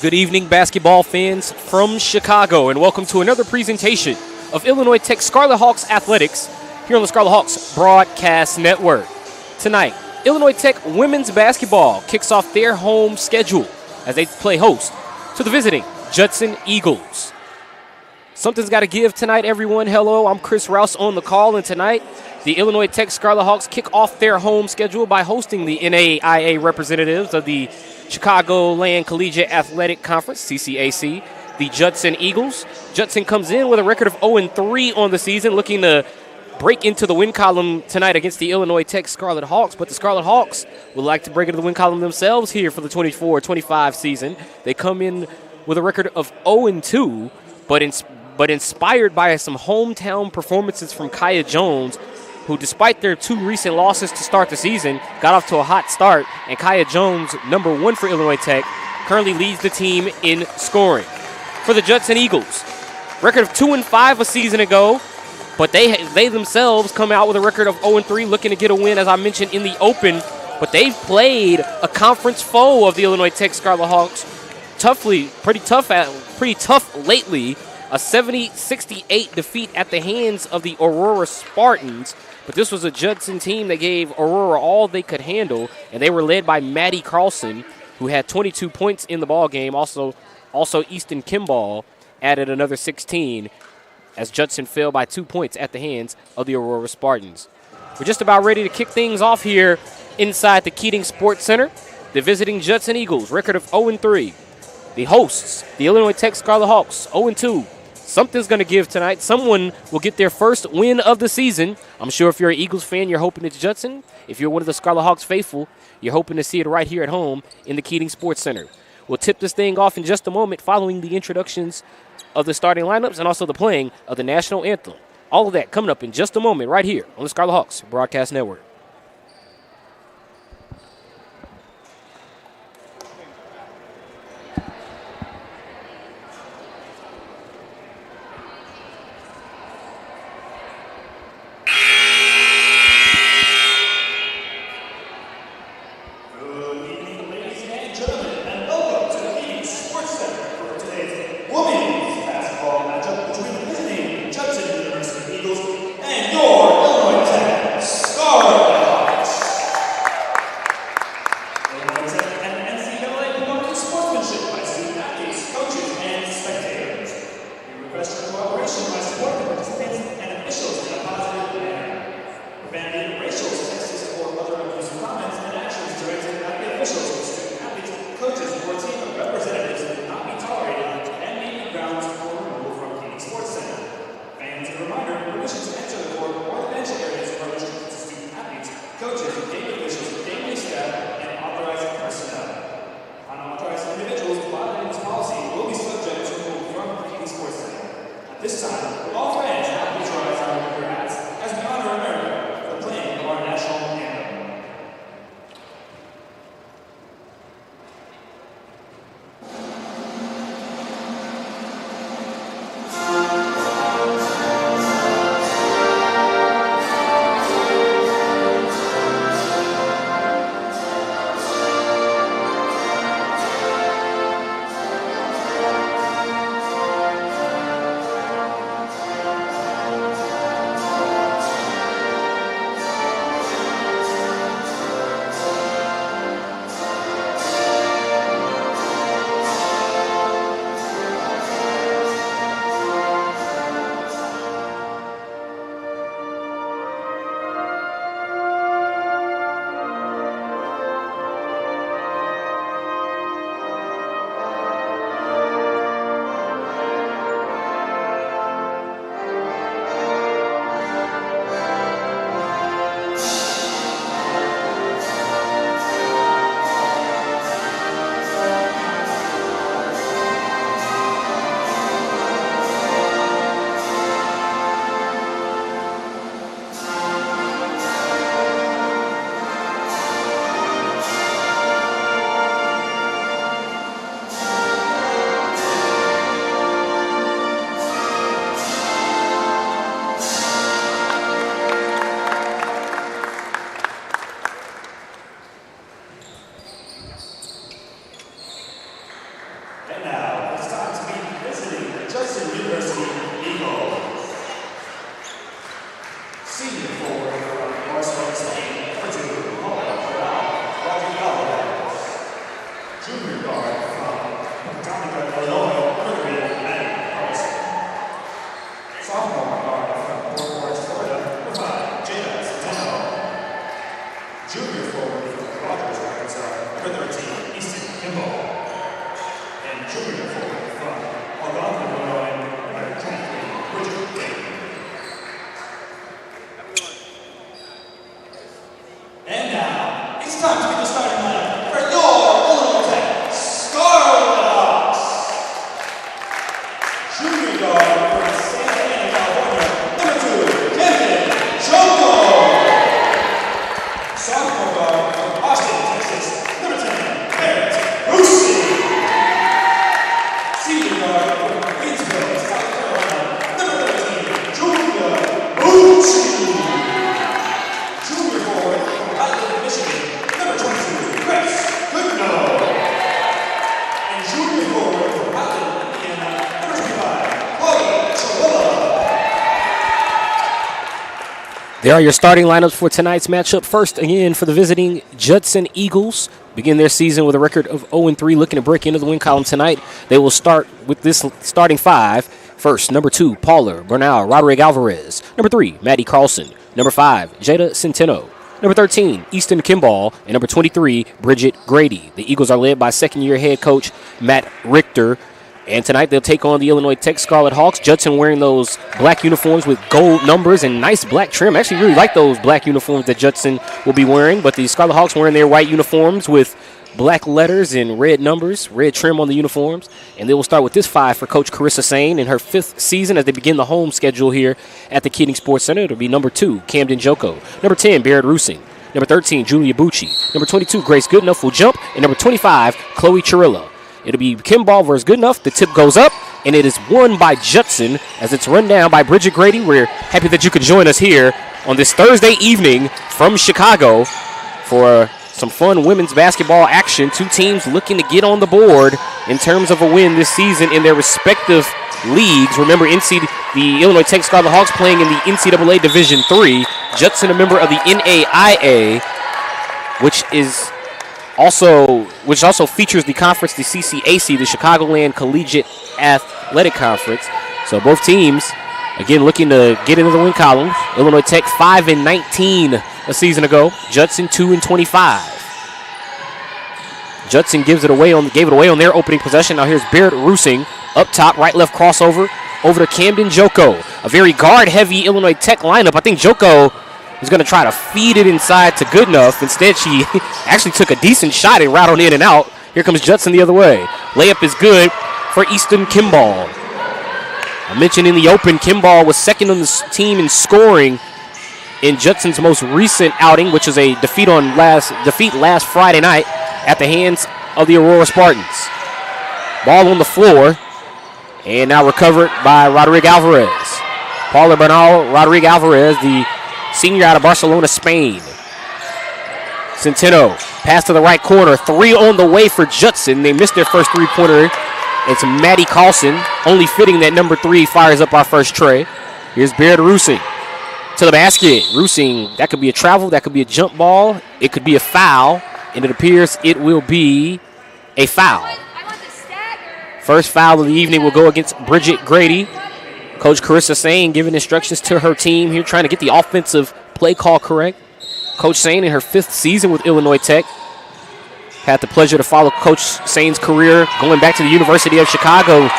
Good evening, basketball fans from Chicago, and welcome to another presentation of Illinois Tech Scarlet Hawks Athletics here on the Scarlet Hawks Broadcast Network. Tonight, Illinois Tech women's basketball kicks off their home schedule as they play host to the visiting Judson Eagles. Something's got to give tonight, everyone. Hello, I'm Chris Rouse on the call, and tonight, the Illinois Tech Scarlet Hawks kick off their home schedule by hosting the NAIA representatives of the Chicagoland Collegiate Athletic Conference, CCAC, the Judson Eagles. Judson comes in with a record of 0-3 on the season, looking to break into the win column tonight against the Illinois Tech Scarlet Hawks. But the Scarlet Hawks would like to break into the win column themselves here for the 24-25 season. They come in with a record of 0-2, but inspired by some hometown performances from Kaya Jones, who, despite their two recent losses to start the season, got off to a hot start. And Kaya Jones, number one for Illinois Tech, currently leads the team in scoring. For the Judson Eagles, record of 2-5 a season ago, but they themselves come out with a record of 0-3, looking to get a win, as I mentioned, in the Open. But they've played a conference foe of the Illinois Tech Scarlet Hawks pretty tough lately. A 70-68 defeat at the hands of the Aurora Spartans. But this was a Judson team that gave Aurora all they could handle, and they were led by Maddie Carlson, who had 22 points in the ball game. Also Easton Kimball added another 16 as Judson fell by 2 points at the hands of the Aurora Spartans. We're just about ready to kick things off here inside the Keating Sports Center. The visiting Judson Eagles, record of 0-3. The hosts, the Illinois Tech Scarlet Hawks, 0-2. Something's going to give tonight. Someone will get their first win of the season. I'm sure if you're an Eagles fan, you're hoping it's Judson. If you're one of the Scarlet Hawks faithful, you're hoping to see it right here at home in the Keating Sports Center. We'll tip this thing off in just a moment following the introductions of the starting lineups and also the playing of the national anthem. All of that coming up in just a moment right here on the Scarlet Hawks Broadcast Network. Judson University Eagles and your Illinois Tech Scarlet There are your starting lineups for tonight's matchup. First, again, for the visiting Judson Eagles. Begin their season with a record of 0-3, looking to break into the win column tonight. They will start with this starting five. First, number 2, Paula Bernal, Roderick Alvarez. Number 3, Maddie Carlson. Number 5, Jada Centeno. Number 13, Easton Kimball. And number 23, Bridget Grady. The Eagles are led by second-year head coach Matt Richter. And tonight they'll take on the Illinois Tech Scarlet Hawks. Judson wearing those black uniforms with gold numbers and nice black trim. I actually really like those black uniforms that Judson will be wearing. But the Scarlet Hawks wearing their white uniforms with black letters and red numbers, red trim on the uniforms. And they will start with this five for Coach Carissa Sane in her 5th season as they begin the home schedule here at the Keating Sports Center. It'll be number 2, Camden Joko. Number 10, Barrett Rusing. Number 13, Julia Bucci. Number 22, Grace Goodenough will jump. And number 25, Chloe Chirilla. It'll be Kimball versus Goodenough. The tip goes up, and it is won by Judson as it's run down by Bridget Grady. We're happy that you could join us here on this Thursday evening from Chicago for some fun women's basketball action. Two teams looking to get on the board in terms of a win this season in their respective leagues. Remember, the Illinois Tech Scarlet Hawks playing in the NCAA Division III. Judson, a member of the NAIA, which also features the conference, the CCAC, the Chicagoland Collegiate Athletic Conference. So both teams, again, looking to get into the win column. Illinois Tech 5-19 a season ago. Judson 2-25. Judson gave it away on their opening possession. Now here's Barrett Rusing up top, right-left crossover over to Camden Joko. A very guard-heavy Illinois Tech lineup. I think Joko is going to try to feed it inside to Goodenough. Instead, she actually took a decent shot and rattled in and out. Here comes Judson the other way. Layup is good for Easton Kimball. I mentioned in the open, Kimball was second on the team in scoring in Judson's most recent outing, which was a defeat last Friday night at the hands of the Aurora Spartans. Ball on the floor, and now recovered by Roderick Alvarez. Paula Bernal, Roderick Alvarez, the senior out of Barcelona, Spain. Centeno, pass to the right corner. 3 on the way for Judson. They missed their first three-pointer. It's Maddie Carlson. Only fitting that number 3 fires up our first tray. Here's Barrett Rusing to the basket. Rusing, that could be a travel. That could be a jump ball. It could be a foul. And it appears it will be a foul. First foul of the evening will go against Bridget Grady. Coach Carissa Sane giving instructions to her team here, trying to get the offensive play call correct. Coach Sane in her 5th season with Illinois Tech. Had the pleasure to follow Coach Sane's career going back to the University of Chicago,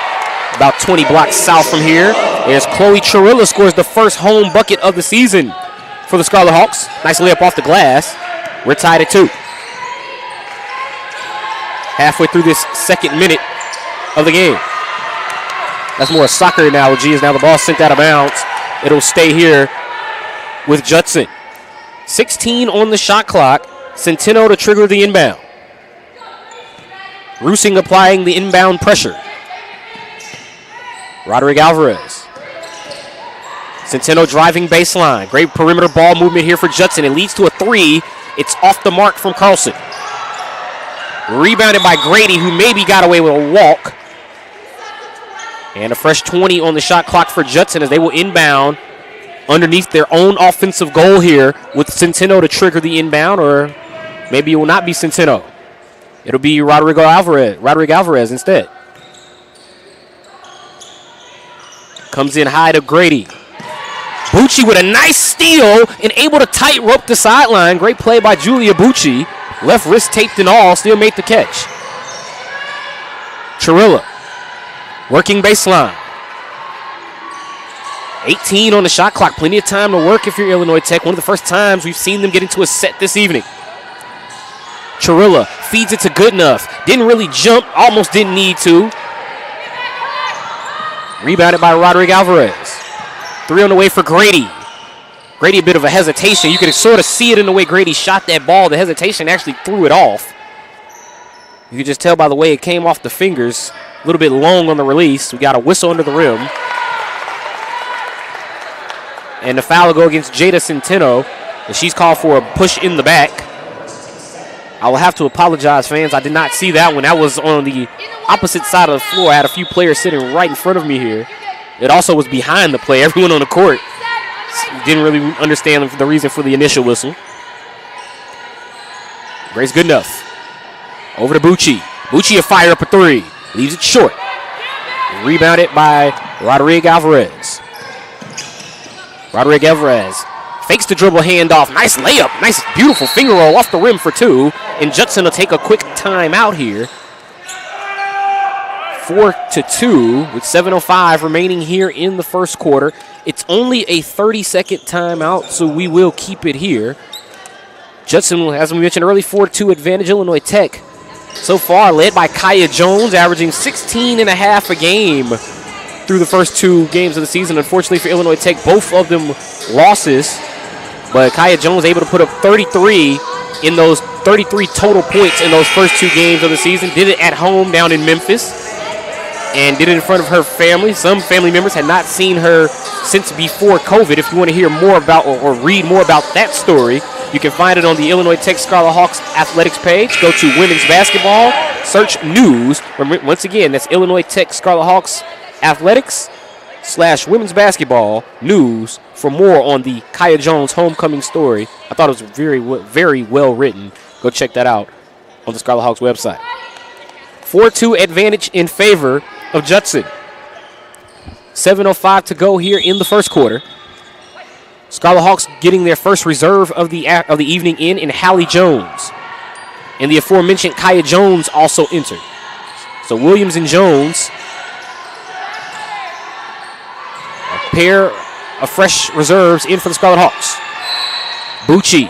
about 20 blocks south from here. There's Chloe Chirilla scores the first home bucket of the season for the Scarlet Hawks. Nice layup off the glass. We're tied at 2. Halfway through this second minute of the game. That's more a soccer analogy, as now the ball sent out of bounds. It'll stay here with Judson. 16 on the shot clock. Centeno to trigger the inbound. Rusing applying the inbound pressure. Roderick Alvarez. Centeno driving baseline. Great perimeter ball movement here for Judson. It leads to a 3. It's off the mark from Carlson. Rebounded by Grady, who maybe got away with a walk. And a fresh 20 on the shot clock for Judson as they will inbound underneath their own offensive goal here with Centeno to trigger the inbound, or maybe it will not be Centeno. It'll be Rodrigo Alvarez instead. Comes in high to Grady. Bucci with a nice steal and able to tightrope the sideline. Great play by Julia Bucci. Left wrist taped and all, still made the catch. Chirilla working baseline. 18 on the shot clock. Plenty of time to work if you're Illinois Tech. One of the first times we've seen them get into a set this evening. Chirilla feeds it to Goodenough. Didn't really jump. Almost didn't need to. Rebounded by Rodrigo Alvarez. 3 on the way for Grady. Grady, a bit of a hesitation. You could sort of see it in the way Grady shot that ball. The hesitation actually threw it off. You could just tell by the way it came off the fingers. A little bit long on the release. We got a whistle under the rim. And the foul will go against Jada Centeno. And she's called for a push in the back. I will have to apologize, fans. I did not see that one. That was on the opposite side of the floor. I had a few players sitting right in front of me here. It also was behind the play. Everyone on the court didn't really understand the reason for the initial whistle. Grace Goodenough. Over to Bucci. Bucci a fire up a 3. Leaves it short. Rebounded by Rodrigo Alvarez. Rodrigo Alvarez fakes the dribble handoff. Nice layup. Nice, beautiful finger roll off the rim for 2. And Judson will take a quick timeout here. 4-2 with 7:05 remaining here in the first quarter. It's only a 30-second timeout, so we will keep it here. Judson, as we mentioned early, 4-2 advantage. Illinois Tech so far led by Kaya Jones, averaging 16.5 a game through the first 2 games of the season. Unfortunately for Illinois Tech, both of them losses. But Kaya Jones able to put up 33 in those 33 total points in those first 2 games of the season. Did it at home down in Memphis. And did it in front of her family. Some family members had not seen her since before COVID. If you want to hear more about or read more about that story, you can find it on the Illinois Tech Scarlet Hawks athletics page. Go to women's basketball, search news. Once again, that's Illinois Tech Scarlet Hawks athletics / women's basketball news for more on the Kaya Jones homecoming story. I thought it was very, very well written. Go check that out on the Scarlet Hawks website. 4-2 advantage in favor of Judson. 7:05 to go here in the first quarter. Scarlet Hawks getting their first reserve of the evening in Hallie Jones. And the aforementioned Kaya Jones also entered. So Williams and Jones, a pair of fresh reserves in for the Scarlet Hawks. Bucci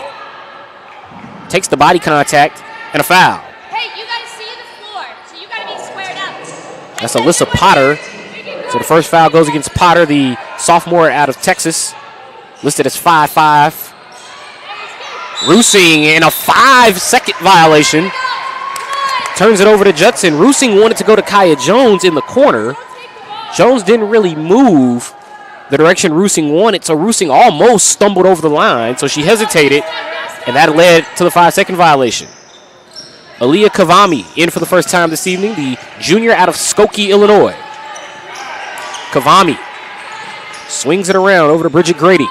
takes the body contact and a foul. That's Alyssa Potter. So the first foul goes against Potter, the sophomore out of Texas, listed as 5'5". Rusing in a 5-second violation. Turns it over to Judson. Rusing wanted to go to Kaya Jones in the corner. Jones didn't really move the direction Rusing wanted, so Rusing almost stumbled over the line, so she hesitated, and that led to the 5-second violation. Aaliyah Kavami in for the first time this evening, the junior out of Skokie, Illinois. Kavami swings it around over to Bridget Grady.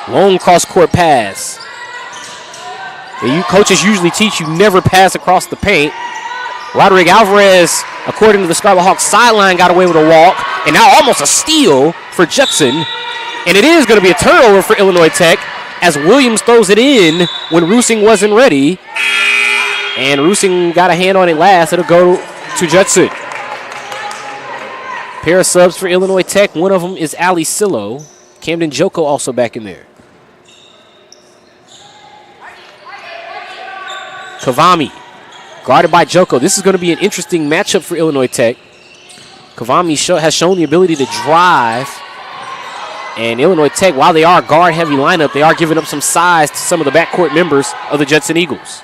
Long cross-court pass. You coaches usually teach you never pass across the paint. Rodrigo Alvarez, according to the Scarlet Hawks sideline, got away with a walk, and now almost a steal for Judson. And it is going to be a turnover for Illinois Tech as Williams throws it in when Rusing wasn't ready. And Rusing got a hand on it last. It'll go to Judson. Pair of subs for Illinois Tech. One of them is Ali Sillo. Camden Joko also back in there. Kavami, guarded by Joko. This is going to be an interesting matchup for Illinois Tech. Kavami has shown the ability to drive. And Illinois Tech, while they are a guard-heavy lineup, they are giving up some size to some of the backcourt members of the Judson Eagles.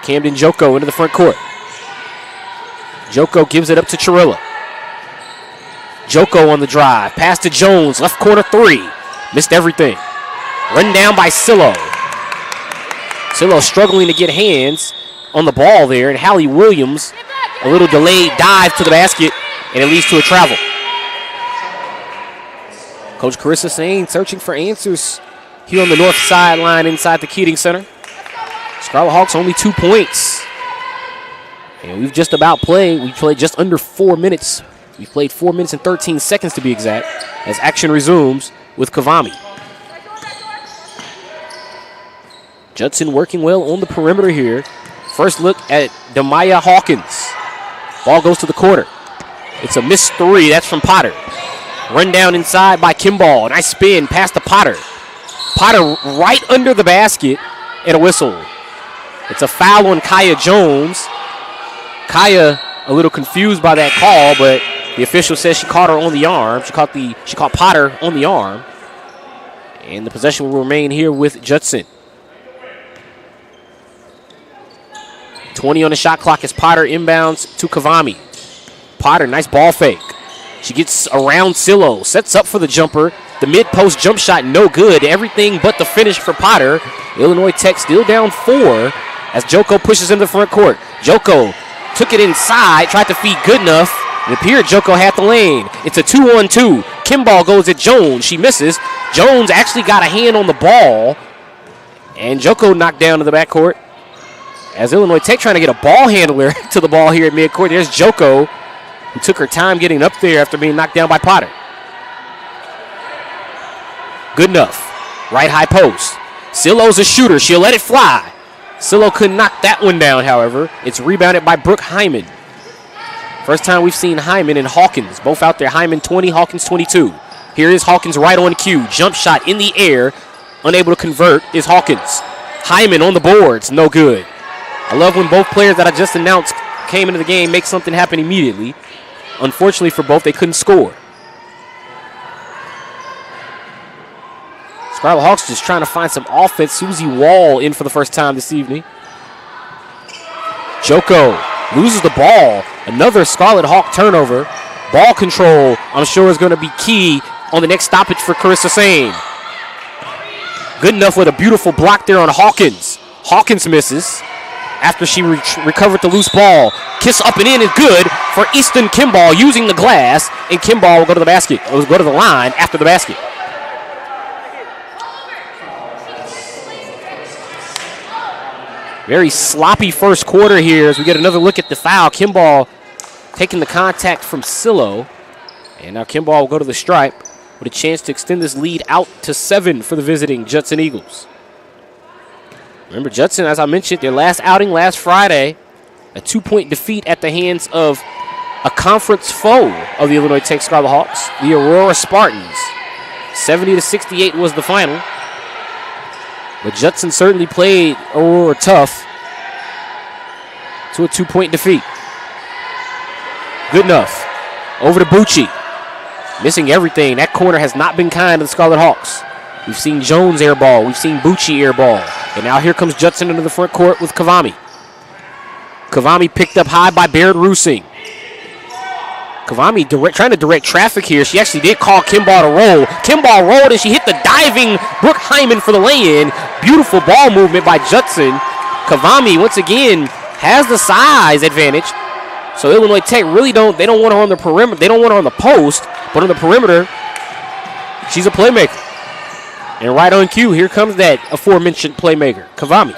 Camden Joko into the front court. Joko gives it up to Chirilla. Joko on the drive. Pass to Jones. Left corner 3. Missed everything. Run down by Sillo. Sillo struggling to get hands on the ball there. And Hallie Williams, a little delayed dive to the basket. And it leads to a travel. Coach Carissa Sane searching for answers here on the north sideline inside the Keating Center. Scarlet Hawks only 2 points. And we've just about played. We played just under 4 minutes. We've played 4 minutes and 13 seconds to be exact as action resumes with Kavami. Judson working well on the perimeter here. First look at Demaya Hawkins. Ball goes to the corner. It's a missed three. That's from Potter. Run down inside by Kimball. Nice spin past to Potter. Potter right under the basket and a whistle. It's a foul on Kaya Jones. Kaya a little confused by that call, but the official says she caught her on the arm. She caught Potter on the arm. And the possession will remain here with Judson. 20 on the shot clock as Potter inbounds to Kavami. Potter, nice ball fake. She gets around Silo, sets up for the jumper. The mid-post jump shot, no good. Everything but the finish for Potter. Illinois Tech still down 4 as Joko pushes into the front court. Joko took it inside, tried to feed Goodenough. It appeared Joko had the lane. It's a 2-on-2. Kimball goes at Jones. She misses. Jones actually got a hand on the ball. And Joko knocked down to the backcourt. As Illinois Tech trying to get a ball handler to the ball here at midcourt. There's Joko, who took her time getting up there after being knocked down by Potter. Goodenough. Right high post. Silo's a shooter. She'll let it fly. Silo couldn't knock that one down, however. It's rebounded by Brooke Hyman. First time we've seen Hyman and Hawkins. Both out there. Hyman 20, Hawkins 22. Here is Hawkins right on cue. Jump shot in the air. Unable to convert is Hawkins. Hyman on the boards. No good. I love when both players that I just announced came into the game make something happen immediately. Unfortunately for both, they couldn't score. Scarlet Hawks just trying to find some offense. Susie Wall in for the first time this evening. Joko loses the ball. Another Scarlet Hawk turnover. Ball control, I'm sure, is going to be key on the next stoppage for Carissa Sane. Goodenough with a beautiful block there on Hawkins. Hawkins misses after she recovered the loose ball. Kiss up and in is good for Easton Kimball using the glass, and Kimball will go to the basket. Will go to the line after the basket. Very sloppy first quarter here as we get another look at the foul. Kimball taking the contact from Silo. And now Kimball will go to the stripe with a chance to extend this lead out to 7 for the visiting Judson Eagles. Remember, Judson, as I mentioned, their last outing last Friday, a 2-point defeat at the hands of a conference foe of the Illinois Tech Scarlet Hawks, the Aurora Spartans. 70-68 was the final. But Judson certainly played Aurora tough to a 2-point defeat. Goodenough. Over to Bucci. Missing everything. That corner has not been kind to the Scarlet Hawks. We've seen Jones airball. We've seen Bucci airball. And now here comes Judson into the front court with Kavami. Kavami picked up high by Baird Rusing. Kavami trying to direct traffic here. She actually did call Kimball to roll. Kimball rolled and she hit the diving Brooke Hyman for the lay-in. Beautiful ball movement by Judson. Kavami, once again, has the size advantage. So Illinois Tech really don't want her on the perimeter. They don't want her on the post, but on the perimeter, she's a playmaker. And right on cue, here comes that aforementioned playmaker, Kavami.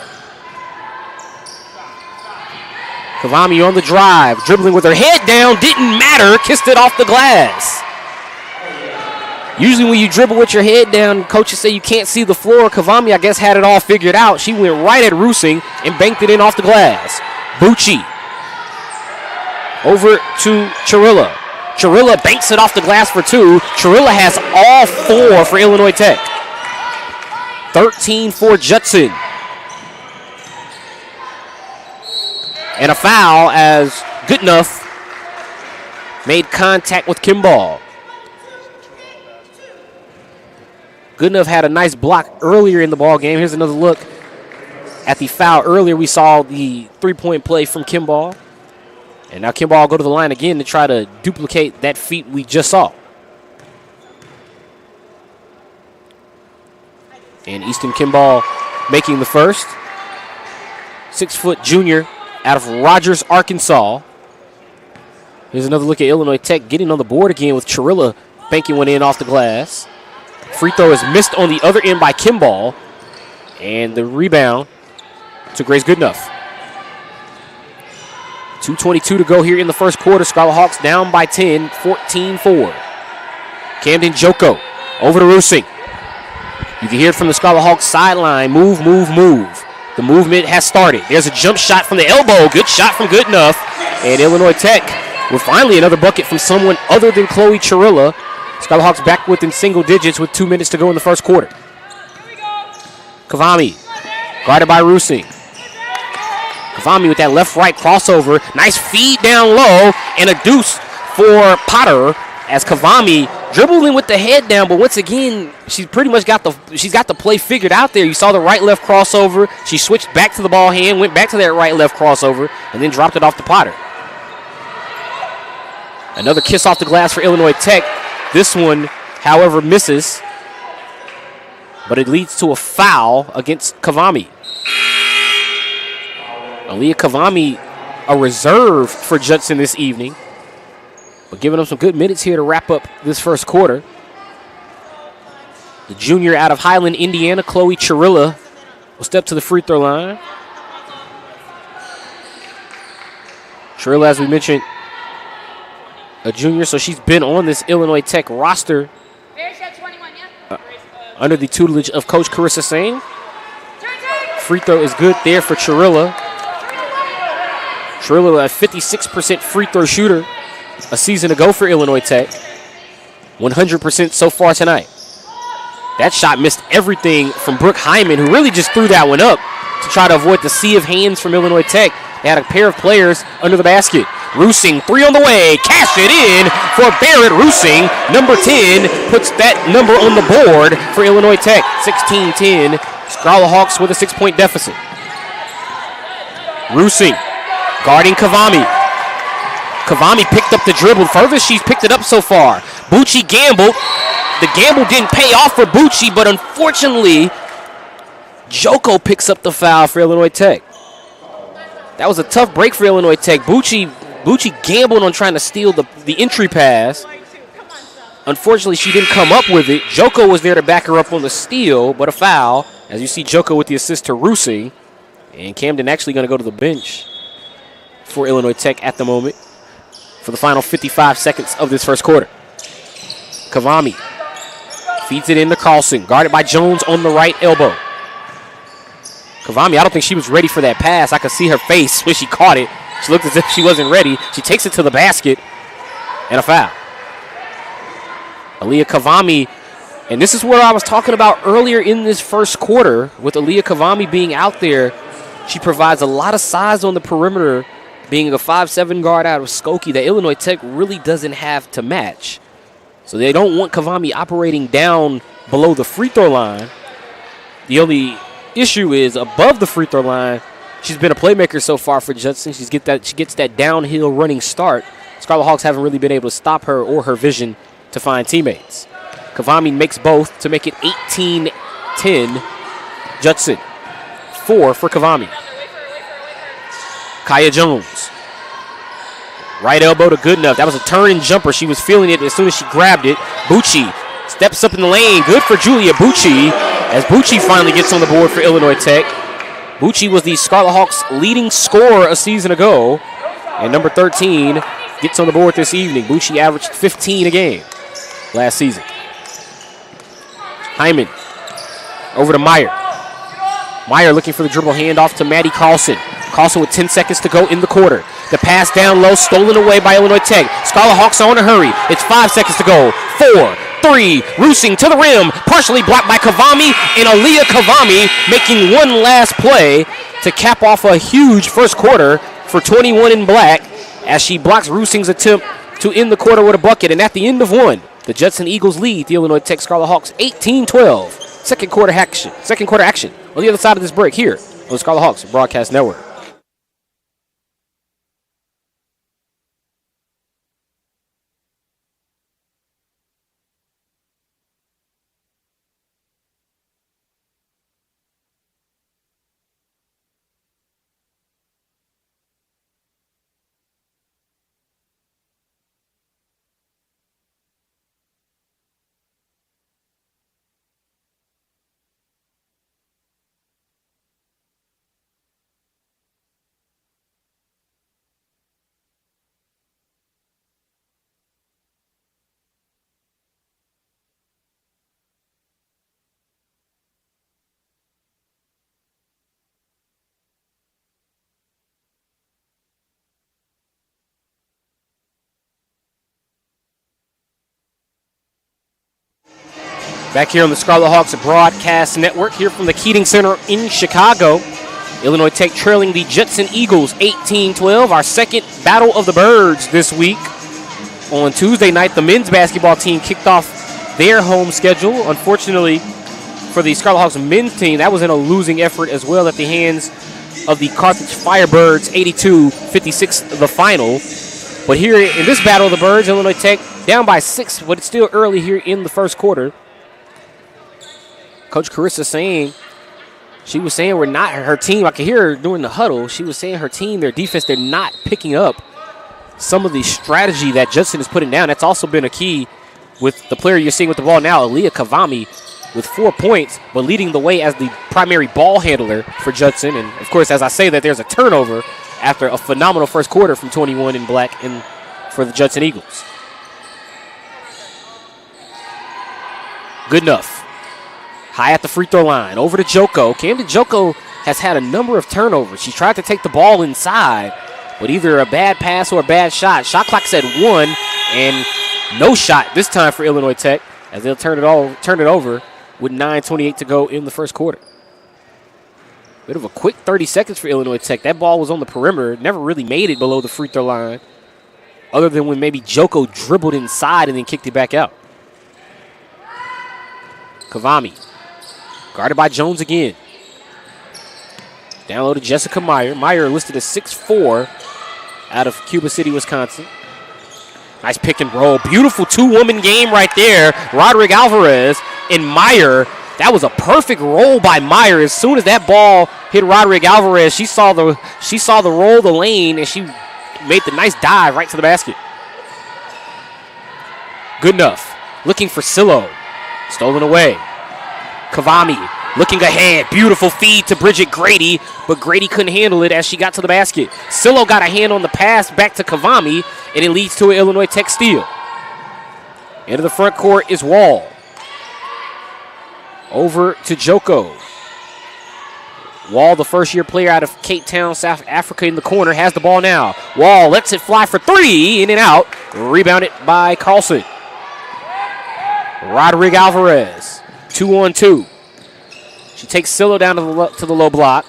Kavami on the drive, dribbling with her head down, didn't matter, kissed it off the glass. Usually when you dribble with your head down, coaches say you can't see the floor. Kavami, I guess, had it all figured out. She went right at Rusing and banked it in off the glass. Bucci over to Chirilla. Chirilla banks it off the glass for 2. Chirilla has all 4 for Illinois Tech. 13 for Judson. And a foul as Goodenough made contact with Kimball. Goodenough had a nice block earlier in the ball game. Here's another look at the foul. Earlier we saw the 3-point play from Kimball. And now Kimball will go to the line again to try to duplicate that feat we just saw. And Easton Kimball making the first. 6-foot junior out of Rogers, Arkansas. Here's another look at Illinois Tech getting on the board again with Chirilla banking one in off the glass. Free throw is missed on the other end by Kimball. And the rebound to Grace Goodenough. 2:22 to go here in the first quarter. Scarlet Hawks down by 10, 14-4. Camden Joko over to Rusing. You can hear it from the Scarlet Hawks sideline. Move, move, move. The movement has started. There's a jump shot from the elbow. Good shot from Goodenough. And Illinois Tech with finally another bucket from someone other than Chloe Chirilla. Scarlet Hawks back within single digits with 2 minutes to go in the first quarter. Kavami guarded by Rusing. Kavami with that left-right crossover. Nice feed down low and a deuce for Potter as Kavami dribbled in with the head down, but once again, she's pretty much got the play figured out there. You saw the right-left crossover. She switched back to the ball hand, went back to that right-left crossover, and then dropped it off to Potter. Another kiss off the glass for Illinois Tech. This one, however, misses, but it leads to a foul against Kavami. Aaliyah Kavami, a reserve for Judson this evening, but giving them some good minutes here to wrap up this first quarter. The junior out of Highland, Indiana, Chloe Chirilla, will step to the free throw line. Chirilla, as we mentioned, a junior, so she's been on this Illinois Tech roster under the tutelage of Coach Carissa Sane. Free throw is good there for Chirilla. Chirilla, a 56% free throw shooter a season ago for Illinois Tech. 100% so far tonight. That shot missed everything from Brooke Hyman, who really just threw that one up to try to avoid the sea of hands from Illinois Tech. They had a pair of players under the basket. Rusing, three on the way. Cash it in for Barrett Rusing. Number 10 puts that number on the board for Illinois Tech. 16-10. Scarlet Hawks with a 6-point deficit. Rusing guarding Kavami. Kavami picked up the dribble. Furthest she's picked it up so far. Bucci gambled. The gamble didn't pay off for Bucci, but unfortunately, Joko picks up the foul for Illinois Tech. That was a tough break for Illinois Tech. Bucci gambled on trying to steal the entry pass. Unfortunately, she didn't come up with it. Joko was there to back her up on the steal, but a foul. As you see, Joko with the assist to Rusing. And Camden actually going to go to the bench for Illinois Tech at the moment for the final 55 seconds of this first quarter. Kavami feeds it in to Carlson, guarded by Jones on the right elbow. Kavami, I don't think she was ready for that pass. I could see her face when she caught it. She looked as if she wasn't ready. She takes it to the basket, and a foul. Aaliyah Kavami, and this is what I was talking about earlier in this first quarter with Aaliyah Kavami being out there. She provides a lot of size on the perimeter, being a 5'7" guard out of Skokie that Illinois Tech really doesn't have to match. So they don't want Kavami operating down below the free throw line. The only issue is above the free throw line, she's been a playmaker so far for Judson. She gets that downhill running start. Scarlet Hawks haven't really been able to stop her or her vision to find teammates. Kavami makes both to make it 18-10. Judson, 4 for Kavami. Kaya Jones. Right elbow to Goodenough. That was a turn and jumper. She was feeling it as soon as she grabbed it. Bucci steps up in the lane. Good for Julia Bucci as Bucci finally gets on the board for Illinois Tech. Bucci was the Scarlet Hawks' leading scorer a season ago. And number 13 gets on the board this evening. Bucci averaged 15 a game last season. Hyman over to Meyer. Meyer looking for the dribble handoff to Maddie Carlson. Carlson with 10 seconds to go in the quarter. The pass down low, stolen away by Illinois Tech. Scarlet Hawks are on a hurry. It's 5 seconds to go. 4, 3, Rusing to the rim. Partially blocked by Kavami, and Aaliyah Kavami making one last play to cap off a huge first quarter for 21 in black as she blocks Rusing's attempt to end the quarter with a bucket. And at the end of one, the Judson Eagles lead the Illinois Tech Scarlet Hawks 18-12. Second quarter action on the other side of this break here on the Scarlet Hawks Broadcast Network. Back here on the Scarlet Hawks Broadcast Network, here from the Keating Center in Chicago. Illinois Tech trailing the Judson Eagles 18-12. Our second Battle of the Birds this week. On Tuesday night, the men's basketball team kicked off their home schedule. Unfortunately, for the Scarlet Hawks men's team, that was in a losing effort as well at the hands of the Carthage Firebirds, 82-56 the final. But here in this Battle of the Birds, Illinois Tech down by 6, but it's still early here in the first quarter. Coach Carissa she was saying we're not, her team, I could hear her during the huddle, she was saying her team, their defense, they're not picking up some of the strategy that Judson is putting down. That's also been a key with the player you're seeing with the ball now, Aaliyah Kavami, with 4 points, but leading the way as the primary ball handler for Judson. And, of course, as I say that, there's a turnover after a phenomenal first quarter from 21 in black and for the Judson Eagles. Good enough. High at the free throw line. Over to Joko. Camden Joko has had a number of turnovers. She tried to take the ball inside, but either a bad pass or a bad shot. Shot clock said 1, and no shot this time for Illinois Tech as they'll turn it over with 9:28 to go in the first quarter. Bit of a quick 30 seconds for Illinois Tech. That ball was on the perimeter. Never really made it below the free throw line, other than when maybe Joko dribbled inside and then kicked it back out. Kavami. Guarded by Jones again. Down low to Jessica Meyer. Meyer listed as 6'4", out of Cuba City, Wisconsin. Nice pick and roll. Beautiful two-woman game right there. Roderick Alvarez and Meyer. That was a perfect roll by Meyer. As soon as that ball hit Roderick Alvarez, she saw the roll the lane, and she made the nice dive right to the basket. Good enough. Looking for Sillo. Stolen away. Kavami looking ahead. Beautiful feed to Bridget Grady, but Grady couldn't handle it as she got to the basket. Sillo got a hand on the pass back to Kavami, and it leads to an Illinois Tech steal. Into the front court is Wall. Over to Joko. Wall, the first-year player out of Cape Town, South Africa, in the corner, has the ball now. Wall lets it fly for 3, in and out. Rebounded by Carlson. Roderick Alvarez, 2-on-2. She takes Sillo down to the low block.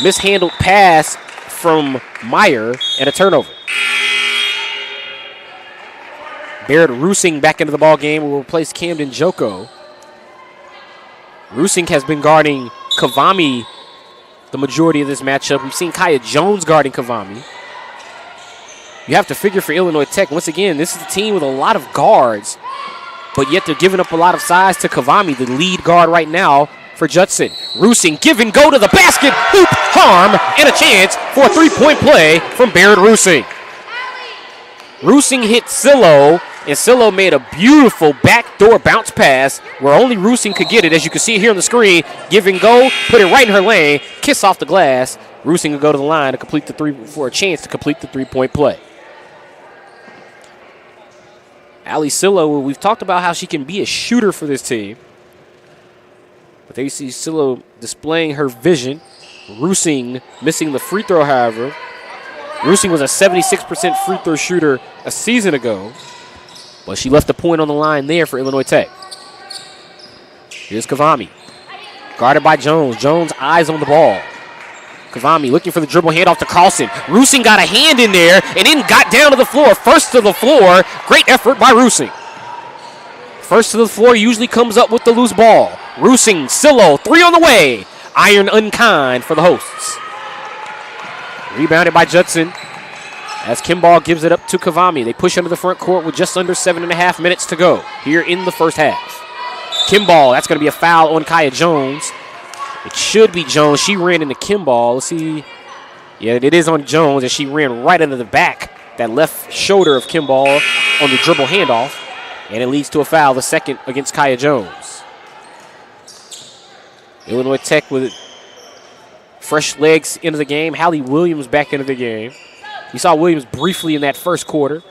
Mishandled pass from Meyer and a turnover. Barrett Rusing back into the ball game will replace Camden Joko. Rusing has been guarding Kavami the majority of this matchup. We've seen Kaya Jones guarding Kavami. You have to figure for Illinois Tech, once again, this is a team with a lot of guards, but yet they're giving up a lot of size to Kavami, the lead guard right now for Judson. Rusing, give and go to the basket, hoop, harm, and a chance for a three-point play from Barrett Rusing. Rusing hit Sillo, and Sillo made a beautiful backdoor bounce pass where only Rusing could get it. As you can see here on the screen, give and go, put it right in her lane, kiss off the glass. Rusing will go to the line to complete for a chance to complete the three-point play. Allie Sillo, we've talked about how she can be a shooter for this team. But there you see Sillo displaying her vision. Rusing missing the free throw, however. Rusing was a 76% free throw shooter a season ago, but she left a point on the line there for Illinois Tech. Here's Kavami. Guarded by Jones. Jones eyes on the ball. Kavami looking for the dribble handoff to Carlson. Rusing got a hand in there and then got down to the floor. First to the floor. Great effort by Rusing. First to the floor usually comes up with the loose ball. Rusing, Sillo, 3 on the way. Iron unkind for the hosts. Rebounded by Judson as Kimball gives it up to Kavami. They push into the front court with just under 7.5 minutes to go here in the first half. Kimball, that's going to be a foul on Kaya Jones. It should be Jones. She ran into Kimball. Let's see. Yeah, it is on Jones, and she ran right into the back, that left shoulder of Kimball on the dribble handoff, and it leads to a foul, the second against Kaya Jones. Illinois Tech with fresh legs into the game. Hallie Williams back into the game. We saw Williams briefly in that first quarter.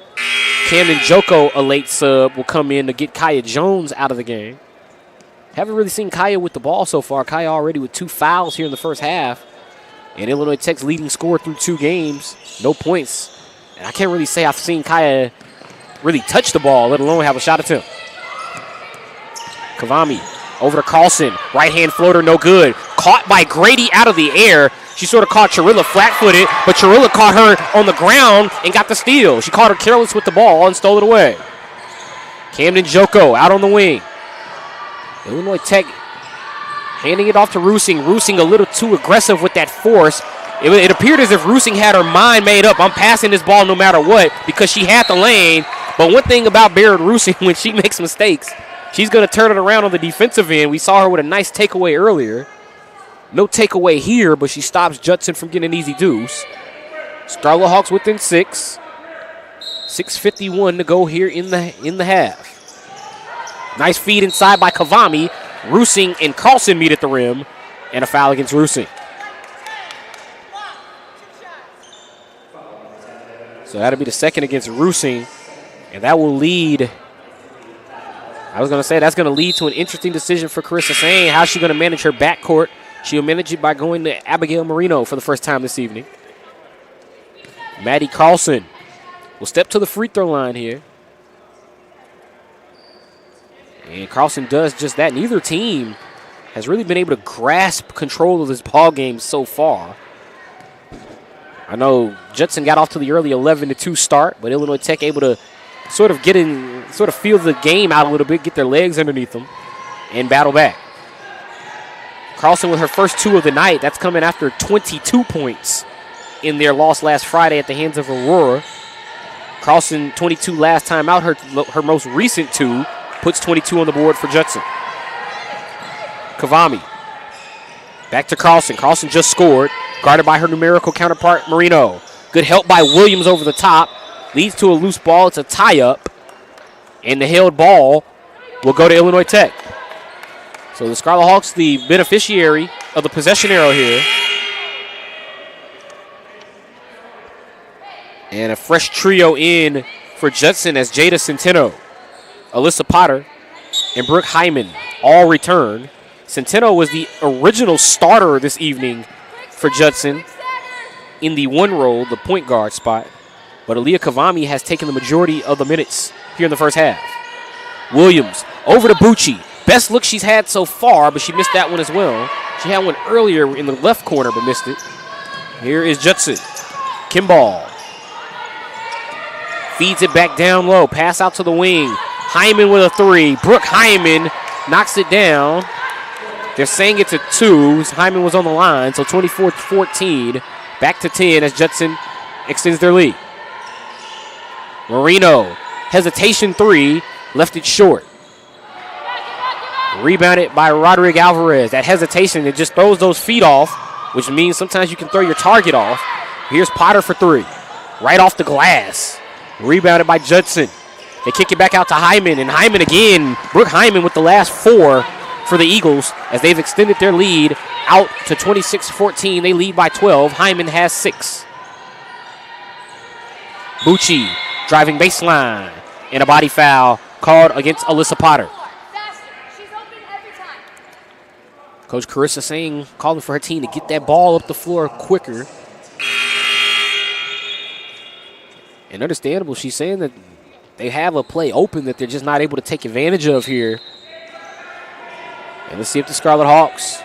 Camden Joko, a late sub, will come in to get Kaya Jones out of the game. Haven't really seen Kaya with the ball so far. Kaya already with 2 fouls here in the first half. And Illinois Tech's leading scorer through 2 games. No points. And I can't really say I've seen Kaya really touch the ball, let alone have a shot attempt. Kavami over to Carlson. Right-hand floater, no good. Caught by Grady out of the air. She sort of caught Chirilla flat-footed, but Chirilla caught her on the ground and got the steal. She caught her careless with the ball and stole it away. Camden Joko out on the wing. Illinois Tech handing it off to Rusing. Rusing a little too aggressive with that force. It appeared as if Rusing had her mind made up. I'm passing this ball no matter what because she had the lane. But one thing about Barrett Rusing, when she makes mistakes, she's going to turn it around on the defensive end. We saw her with a nice takeaway earlier. No takeaway here, but she stops Judson from getting an easy deuce. Scarlet Hawks within 6. 6:51 to go here in the half. Nice feed inside by Kavami. Rusing and Carlson meet at the rim, and a foul against Rusing. So that'll be the second against Rusing, and that will lead. I was going to say that's going to lead to an interesting decision for Carissa Sane. How's she going to manage her backcourt? She'll manage it by going to Abigail Marino for the first time this evening. Maddie Carlson will step to the free throw line here. And Carlson does just that. Neither team has really been able to grasp control of this ball game so far. I know Judson got off to the early 11-2 start, but Illinois Tech able to sort of feel the game out a little bit, get their legs underneath them, and battle back. Carlson with her first 2 of the night. That's coming after 22 points in their loss last Friday at the hands of Aurora. Carlson, 22 last time out. Her most recent 2 puts 22 on the board for Judson. Kavami. Back to Carlson. Carlson just scored. Guarded by her numerical counterpart, Marino. Good help by Williams over the top. Leads to a loose ball. It's a tie-up. And the held ball will go to Illinois Tech. So the Scarlet Hawks, the beneficiary of the possession arrow here. And a fresh trio in for Judson as Jada Centeno, Alyssa Potter, and Brooke Hyman all return. Centeno was the original starter this evening for Judson in the 1 role, the point guard spot. But Aaliyah Kavami has taken the majority of the minutes here in the first half. Williams over to Bucci. Best look she's had so far, but she missed that one as well. She had one earlier in the left corner, but missed it. Here is Judson. Kimball. Feeds it back down low. Pass out to the wing. Hyman with a 3. Brooke Hyman knocks it down. They're saying it's a 2. Hyman was on the line, so 24-14. Back to 10 as Judson extends their lead. Marino. Hesitation 3. Left it short. Rebounded by Roderick Alvarez. That hesitation, it just throws those feet off, which means sometimes you can throw your target off. Here's Potter for 3. Right off the glass. Rebounded by Judson. They kick it back out to Hyman, and Hyman again. Brooke Hyman with the last 4 for the Eagles as they've extended their lead out to 26-14. They lead by 12. Hyman has 6. Bucci driving baseline, and a body foul called against Alyssa Potter. Coach Carissa Sane calling for her team to get that ball up the floor quicker. And understandable, she's saying that they have a play open that they're just not able to take advantage of here. And let's see if the Scarlet Hawks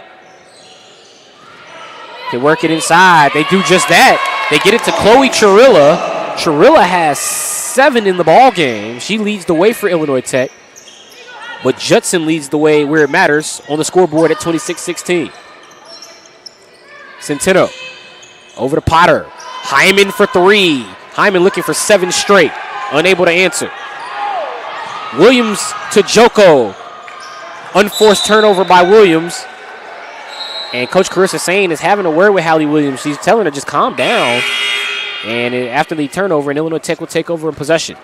can work it inside. They do just that. They get it to Chloe Chirilla. Chirilla has 7 in the ball game. She leads the way for Illinois Tech. But Judson leads the way where it matters on the scoreboard at 26-16. Centeno over to Potter. Hyman for 3. Hyman looking for 7 straight. Unable to answer. Williams to Joko. Unforced turnover by Williams. And Coach Carissa Sane is having a word with Hallie Williams. She's telling her just calm down. And after the turnover, and Illinois Tech will take over in possession.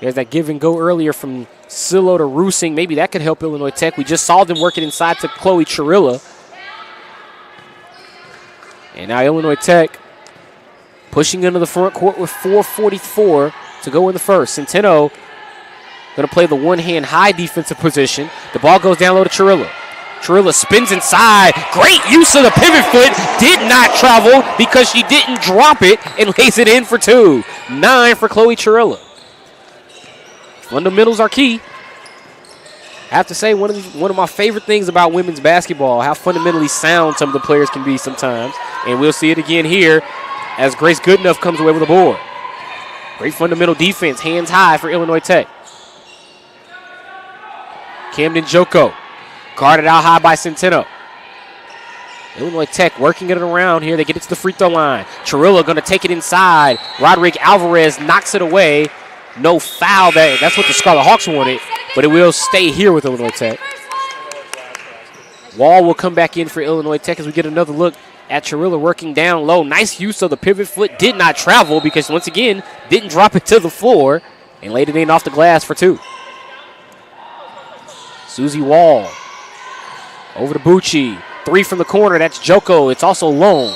There's that give and go earlier from Silo to Rusing. Maybe that could help Illinois Tech. We just saw them working inside to Chloe Chirilla. And now Illinois Tech pushing into the front court with 4:44 to go in the first. Centeno going to play the one-hand high defensive position. The ball goes down low to Chirilla. Chirilla spins inside. Great use of the pivot foot. Did not travel because she didn't drop it and lays it in for 2. 9 for Chloe Chirilla. Fundamentals are key. I have to say, one of my favorite things about women's basketball, how fundamentally sound some of the players can be sometimes. And we'll see it again here as Grace Goodenough comes away with a board. Great fundamental defense, hands high for Illinois Tech. Camden Joko, guarded out high by Centeno. Illinois Tech working it around here. They get it to the free throw line. Chirilla going to take it inside. Roderick Alvarez knocks it away. No foul. That's what the Scarlet Hawks wanted, but it will stay here with Illinois Tech. Wall will come back in for Illinois Tech as we get another look at Chirilla working down low. Nice use of the pivot foot. Did not travel because, once again, didn't drop it to the floor and laid it in off the glass for two. Susie Wall over to Bucci. Three from the corner. That's Joko. It's also long.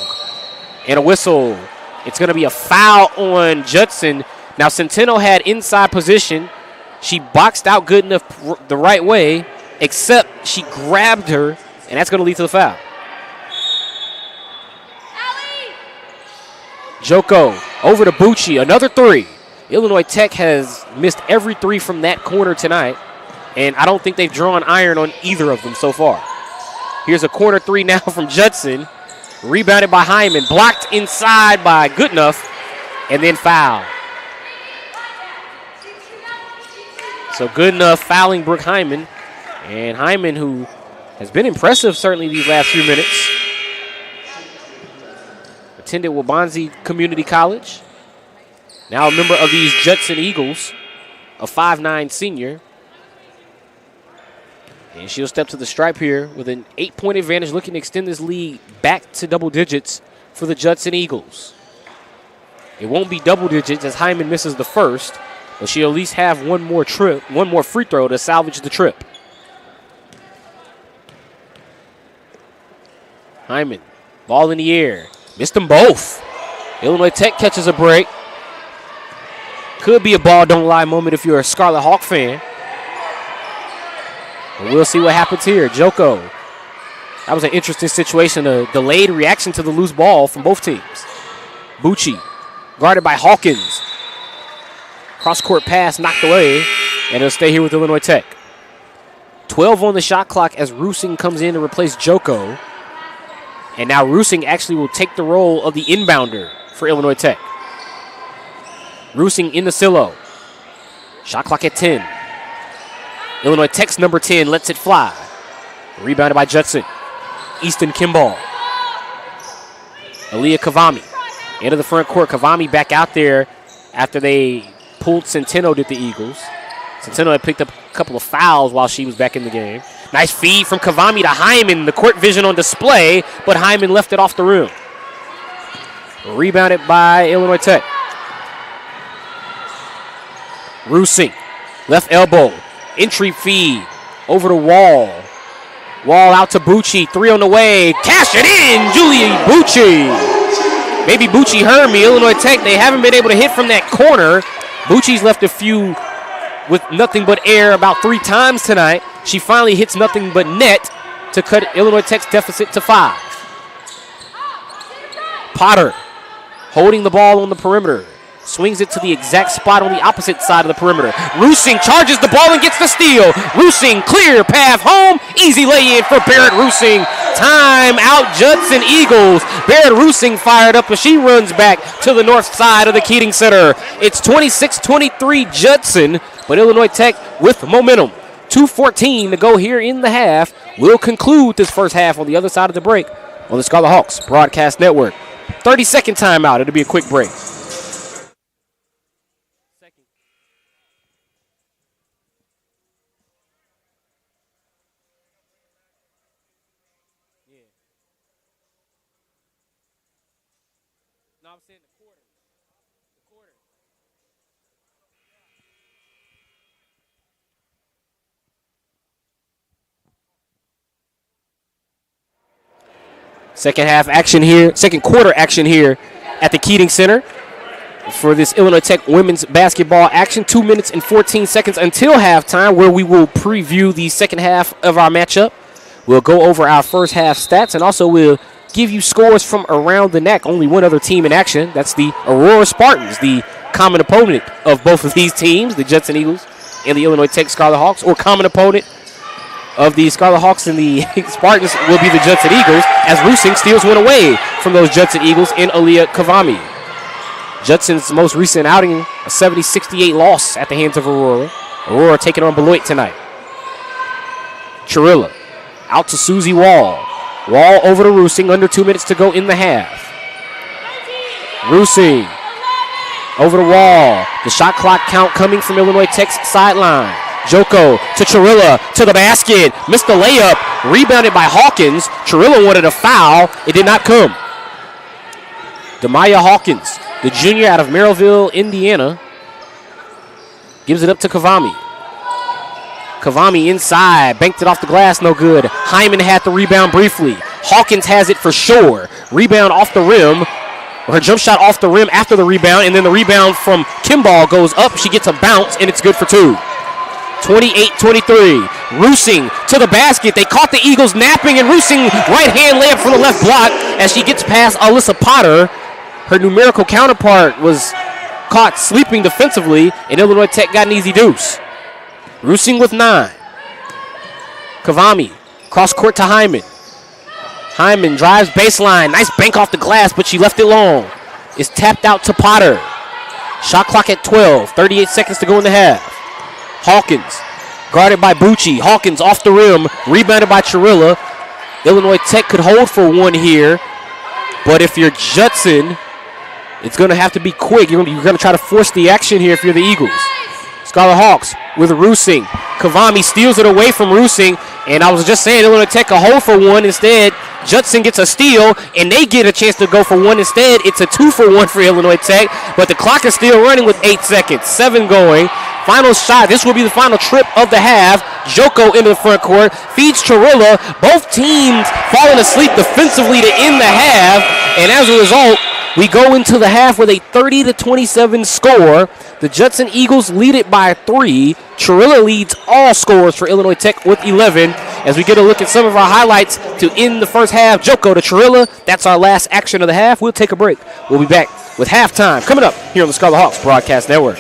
And a whistle. It's going to be a foul on Judson. Now, Centeno had inside position. She boxed out Goodenough the right way, except she grabbed her, and that's going to lead to the foul. Joko over to Bucci. Another three. Illinois Tech has missed every three from that corner tonight, and I don't think they've drawn iron on either of them so far. Here's a corner three now from Judson. Rebounded by Hyman. Blocked inside by Goodenough. And then foul. So Goodenough fouling Brooke Hyman. And Hyman, who has been impressive certainly these last few minutes. Attended Waubonsie Community College. Now a member of these Judson Eagles. A 5'9" senior. And she'll step to the stripe here with an 8-point advantage, looking to extend this lead back to double digits for the Judson Eagles. It won't be double digits as Hyman misses the first, but she'll at least have one more free throw to salvage the trip. Hyman, ball in the air. Missed them both. Illinois Tech catches a break. Could be a ball don't lie moment if you're a Scarlet Hawk fan. But we'll see what happens here. Joko. That was an interesting situation. A delayed reaction to the loose ball from both teams. Bucci, guarded by Hawkins. Cross-court pass knocked away, and it'll stay here with Illinois Tech. 12 on the shot clock as Rusing comes in to replace Joko. And now Rusing actually will take the role of the inbounder for Illinois Tech. Rusing in the silo. Shot clock at 10. Illinois Tech's number 10 lets it fly. Rebounded by Judson. Easton Kimball. Aaliyah Kavami. Into the front court. Kavami back out there after they pulled Centeno, did the Eagles. Centeno had picked up a couple of fouls while she was back in the game. Nice feed from Kavami to Hyman. The court vision on display, but Hyman left it off the rim. Rebounded by Illinois Tech. Rusing. Left elbow. Entry feed over the Wall. Wall out to Bucci. Three on the way. Cash it in. Julie Bucci. Maybe Bucci heard me. Illinois Tech, they haven't been able to hit from that corner. Bucci's left a few with nothing but air about 3 times tonight. She finally hits nothing but net to cut Illinois Tech's deficit to 5. Potter holding the ball on the perimeter. Swings it to the exact spot on the opposite side of the perimeter. Rusing charges the ball and gets the steal. Rusing, clear path home. Easy lay-in for Barrett Rusing. Time out, Judson Eagles. Barrett Rusing fired up as she runs back to the north side of the Keating Center. It's 26-23 Judson, but Illinois Tech with momentum. 2:14 to go here in the half. We'll conclude this first half on the other side of the break on the Scarlet Hawks Broadcast Network. 30-second timeout. It'll be a quick break. No, I'm saying the quarter. The quarter. Second half action here, second quarter action here at the Keating Center for this Illinois Tech women's basketball action. 2 minutes and 14 seconds until halftime, where we will preview the second half of our matchup. We'll go over our first half stats, and also we'll give you scores from around the NAC. Only one other team in action. That's the Aurora Spartans, the common opponent of both of these teams, the Judson Eagles and the Illinois Tech Scarlet Hawks, or common opponent of the Scarlet Hawks and the Spartans will be the Judson Eagles, as Rusing steals one away from those Judson Eagles in Aaliyah Kavami. Judson's most recent outing, a 70-68 loss at the hands of Aurora. Aurora taking on Beloit tonight. Chirilla out to Susie Wall. Wall over to Rusing, under 2 minutes to go in the half. Rusing over the Wall. The shot clock count coming from Illinois Tech's sideline. Joko to Chirilla to the basket. Missed the layup. Rebounded by Hawkins. Chirilla wanted a foul. It did not come. Demaya Hawkins, the junior out of Merrillville, Indiana, gives it up to Kavami. Kavami inside. Banked it off the glass. No good. Hyman had the rebound briefly. Hawkins has it for sure. Rebound off the rim. Her jump shot off the rim after the rebound, and then the rebound from Kimball goes up. She gets a bounce, and it's good for two. 28-23. Rusing to the basket. They caught the Eagles napping, and Rusing right-hand layup from the left block as she gets past Alyssa Potter. Her numerical counterpart was caught sleeping defensively, and Illinois Tech got an easy deuce. Rusing with 9. Kavami, cross court to Hyman. Hyman drives baseline. Nice bank off the glass, but she left it long. It's tapped out to Potter. Shot clock at 12. 38 seconds to go in the half. Hawkins, guarded by Bucci. Hawkins off the rim, rebounded by Chirilla. Illinois Tech could hold for one here, but if you're Judson, it's going to have to be quick. You're going to try to force the action here if you're the Eagles. Scarlet Hawks with Rusing. Kavami steals it away from Rusing, and I was just saying Illinois Tech a hold for one. Instead, Judson gets a steal, and they get a chance to go for one. Instead, it's a 2-for-1 for Illinois Tech, but the clock is still running with 8 seconds. 7 going. Final shot. This will be the final trip of the half. Joko into the front court. Feeds Chirilla. Both teams falling asleep defensively to end the half, and as a result, we go into the half with a 30-27 score. The Judson Eagles lead it by 3. Chirilla leads all scores for Illinois Tech with 11. As we get a look at some of our highlights to end the first half. Joko to Chirilla. That's our last action of the half. We'll take a break. We'll be back with halftime coming up here on the Scarlet Hawks Broadcast Network.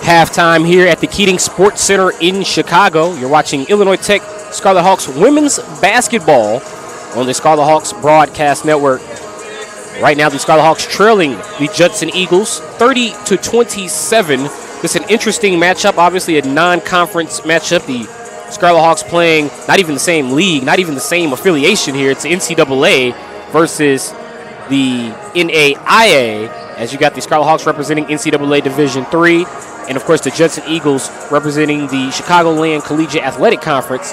Halftime here at the Keating Sports Center in Chicago. You're watching Illinois Tech Scarlet Hawks women's basketball on the Scarlet Hawks Broadcast Network. Right now, the Scarlet Hawks trailing the Judson Eagles 30-27. This is an interesting matchup, obviously a non-conference matchup. The Scarlet Hawks playing not even the same league, not even the same affiliation here. It's NCAA versus the NAIA, as you got the Scarlet Hawks representing NCAA Division III, and of course the Judson Eagles representing the Chicagoland Collegiate Athletic Conference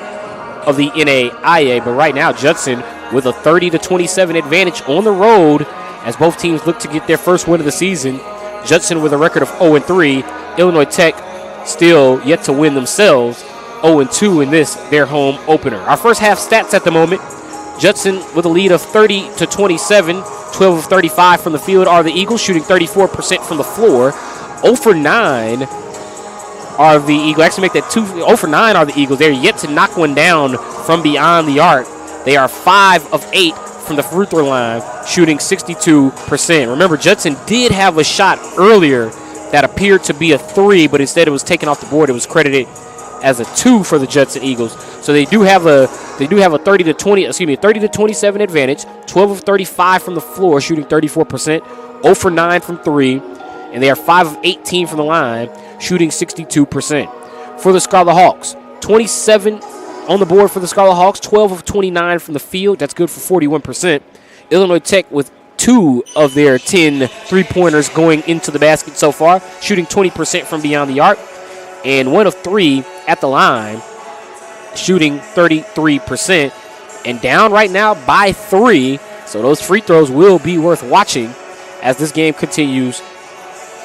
of the NAIA. But right now, Judson with a 30-27 advantage on the road as both teams look to get their first win of the season. Judson with a record of 0-3. Illinois Tech still yet to win themselves, 0-2 in this, their home opener. Our first half stats at the moment. Judson with a lead of 30-27, 12 of 35 from the field are the Eagles, shooting 34% from the floor. 0 for 9 are the Eagles. Actually, make that 0 for 9 are the Eagles. They're yet to knock one down from beyond the arc. They are 5 of 8 from the free throw line, shooting 62%. Remember, Judson did have a shot earlier that appeared to be a 3, but instead it was taken off the board. It was credited as a 2 for the Judson Eagles. So they do have a 30-27 advantage. 12 of 35 from the floor, shooting 34%. 0 for 9 from 3, and they are 5 of 18 from the line, shooting 62%. For the Scarlet Hawks, 27 on the board for the Scarlet Hawks, 12 of 29 from the field. That's good for 41%. Illinois Tech with 2 of their 10 three-pointers going into the basket so far, shooting 20% from beyond the arc, and 1 of 3 at the line, shooting 33%, and down right now by 3. So those free throws will be worth watching as this game continues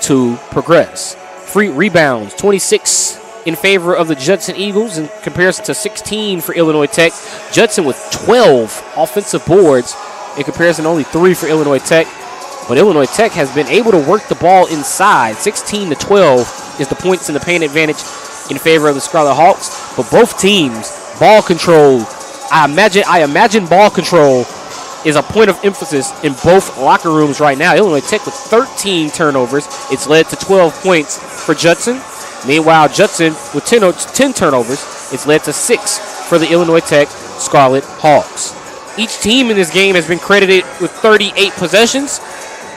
to progress. Free rebounds, 26 in favor of the Judson Eagles in comparison to 16 for Illinois Tech. Judson with 12 offensive boards in comparison to only 3 for Illinois Tech. But Illinois Tech has been able to work the ball inside. 16-12 is the points in the paint advantage in favor of the Scarlet Hawks. But both teams, ball control, I imagine ball control is a point of emphasis in both locker rooms right now. Illinois Tech with 13 turnovers. It's led to 12 points for Judson. Meanwhile, Judson with 10 turnovers. It's led to 6 for the Illinois Tech Scarlet Hawks. Each team in this game has been credited with 38 possessions.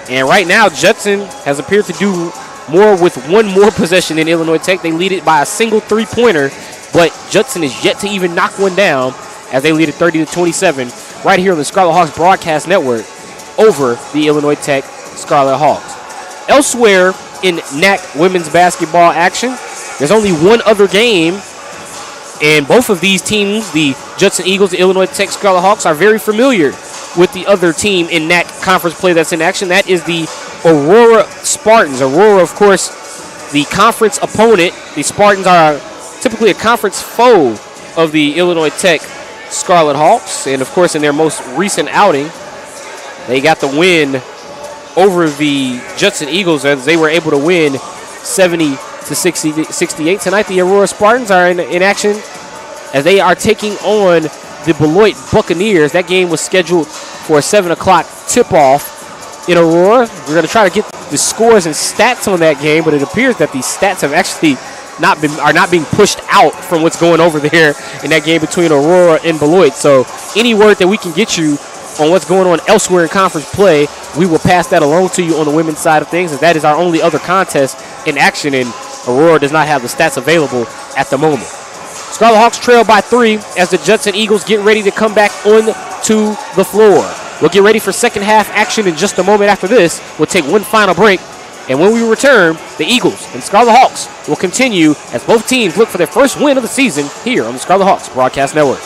And right now, Judson has appeared to do more with one more possession than Illinois Tech. They lead it by a single three-pointer, but Judson is yet to even knock one down as they lead it 30-27 right here on the Scarlet Hawks Broadcast Network over the Illinois Tech Scarlet Hawks. Elsewhere in NAC women's basketball action, there's only one other game, and both of these teams, the Judson Eagles, the Illinois Tech Scarlet Hawks, are very familiar with the other team in NAC conference play that's in action. That is the Aurora Spartans. Aurora, of course, the conference opponent. The Spartans are typically a conference foe of the Illinois Tech Scarlet Hawks. And, of course, in their most recent outing, they got the win over the Judson Eagles as they were able to win 70-68. Tonight, the Aurora Spartans are in action as they are taking on the Beloit Buccaneers. That game was scheduled for a 7 o'clock tip-off in Aurora. We're going to try to get the scores and stats on that game, but it appears that these stats have actually not being pushed out from what's going over there in that game between Aurora and Beloit. So any word that we can get you on what's going on elsewhere in conference play, we will pass that along to you on the women's side of things, as that is our only other contest in action, and Aurora does not have the stats available at the moment. Scarlet Hawks trail by 3 as the Judson Eagles get ready to come back onto the floor. We'll get ready for second half action in just a moment after this. We'll take one final break, and when we return, the Eagles and Scarlet Hawks will continue as both teams look for their first win of the season here on the Scarlet Hawks Broadcast Network.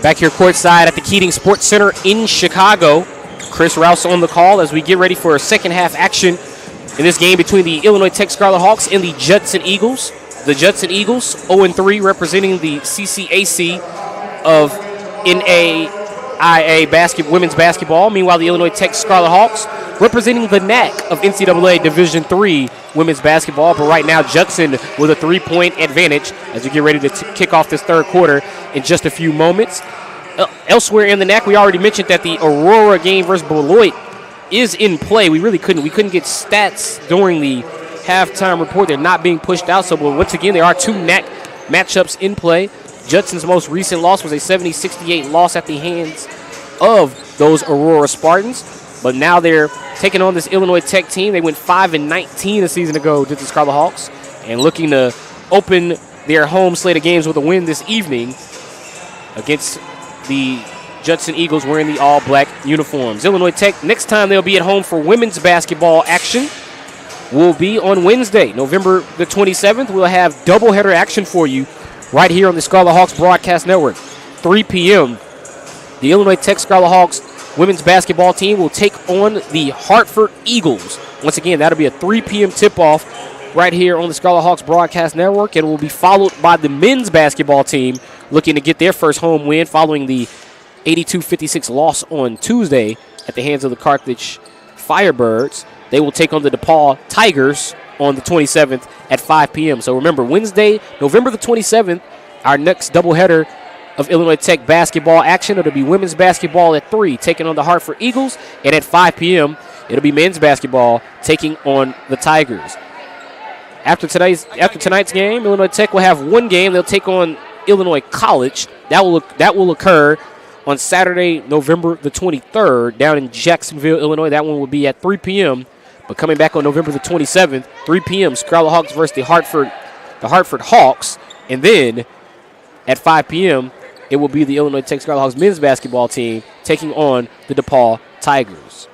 Back here courtside at the Keating Sports Center in Chicago. Chris Rouse on the call as we get ready for a second half action in this game between the Illinois Tech Scarlet Hawks and the Judson Eagles. The Judson Eagles 0-3 representing the CCAC of NAIA women's basketball. Meanwhile, the Illinois Tech Scarlet Hawks representing the NAC of NCAA Division III women's basketball. But right now, Judson with a 3-point advantage as we get ready to kick off this third quarter in just a few moments. Elsewhere in the NAC, we already mentioned that the Aurora game versus Beloit is in play. We couldn't get stats during the halftime report. They're not being pushed out. So once again, there are two NAC matchups in play. Judson's most recent loss was a 70-68 loss at the hands of those Aurora Spartans. But now they're taking on this Illinois Tech team. They went 5-19 a season ago, did the Scarlet Hawks, and looking to open their home slate of games with a win this evening against the Judson Eagles wearing the all-black uniforms. Illinois Tech, next time they'll be at home for women's basketball action will be on Wednesday, November the 27th. We'll have doubleheader action for you right here on the Scarlet Hawks Broadcast Network. 3 p.m., the Illinois Tech Scarlet Hawks women's basketball team will take on the Hartford Eagles. Once again, that'll be a 3 p.m. tip-off right here on the Scarlet Hawks Broadcast Network. It will be followed by the men's basketball team looking to get their first home win following the 82-56 loss on Tuesday at the hands of the Carthage Firebirds. They will take on the DePaul Tigers on the 27th at 5 p.m. So remember, Wednesday, November the 27th, our next doubleheader of Illinois Tech basketball action. It'll be women's basketball at 3, taking on the Hartford Eagles. And at 5 p.m., it'll be men's basketball taking on the Tigers. After tonight's game, Illinois Tech will have one game. They'll take on Illinois College. That will occur on Saturday, November the 23rd, down in Jacksonville, Illinois. That one will be at 3 p.m. But coming back on November the 27th, 3 p.m., Scarlet Hawks versus the Hartford Hawks. And then at 5 p.m., it will be the Illinois Tech Scarlet Hawks men's basketball team taking on the DePaul Tigers.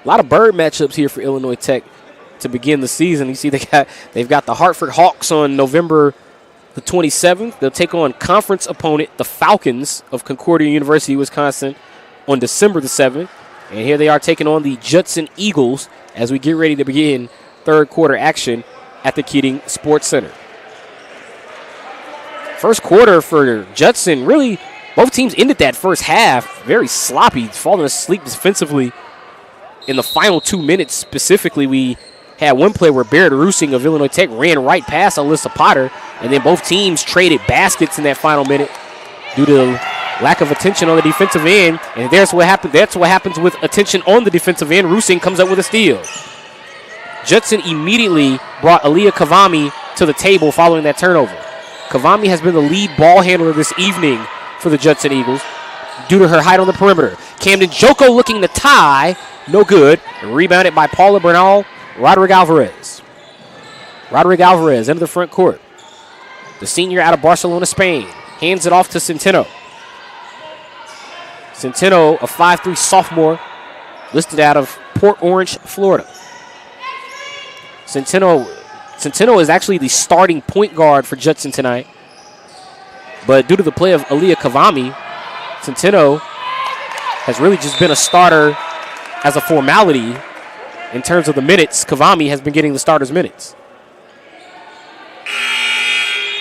A lot of bird matchups here for Illinois Tech to begin the season. You see they've got the Hartford Hawks on November the 27th. They'll take on conference opponent, the Falcons of Concordia University, Wisconsin, on December the 7th. And here they are taking on the Judson Eagles as we get ready to begin third quarter action at the Keating Sports Center. First quarter for Judson, really, both teams ended that first half very sloppy, falling asleep defensively in the final 2 minutes. Specifically, we had one play where Barrett Rusing of Illinois Tech ran right past Alyssa Potter, and then both teams traded baskets in that final minute due to lack of attention on the defensive end. And that's what happens with attention on the defensive end. Rusing comes up with a steal. Judson immediately brought Aaliyah Kavami to the table following that turnover. Kavami has been the lead ball handler this evening for the Judson Eagles due to her height on the perimeter. Camden Joko looking to tie. No good. And rebounded by Paula Bernal. Roderick Alvarez into the front court. The senior out of Barcelona, Spain. Hands it off to Centeno. Centeno, a 5'3" sophomore, listed out of Port Orange, Florida. Centeno is actually the starting point guard for Judson tonight. But due to the play of Aaliyah Kavami, Centeno has really just been a starter as a formality in terms of the minutes. Kavami has been getting the starters' minutes.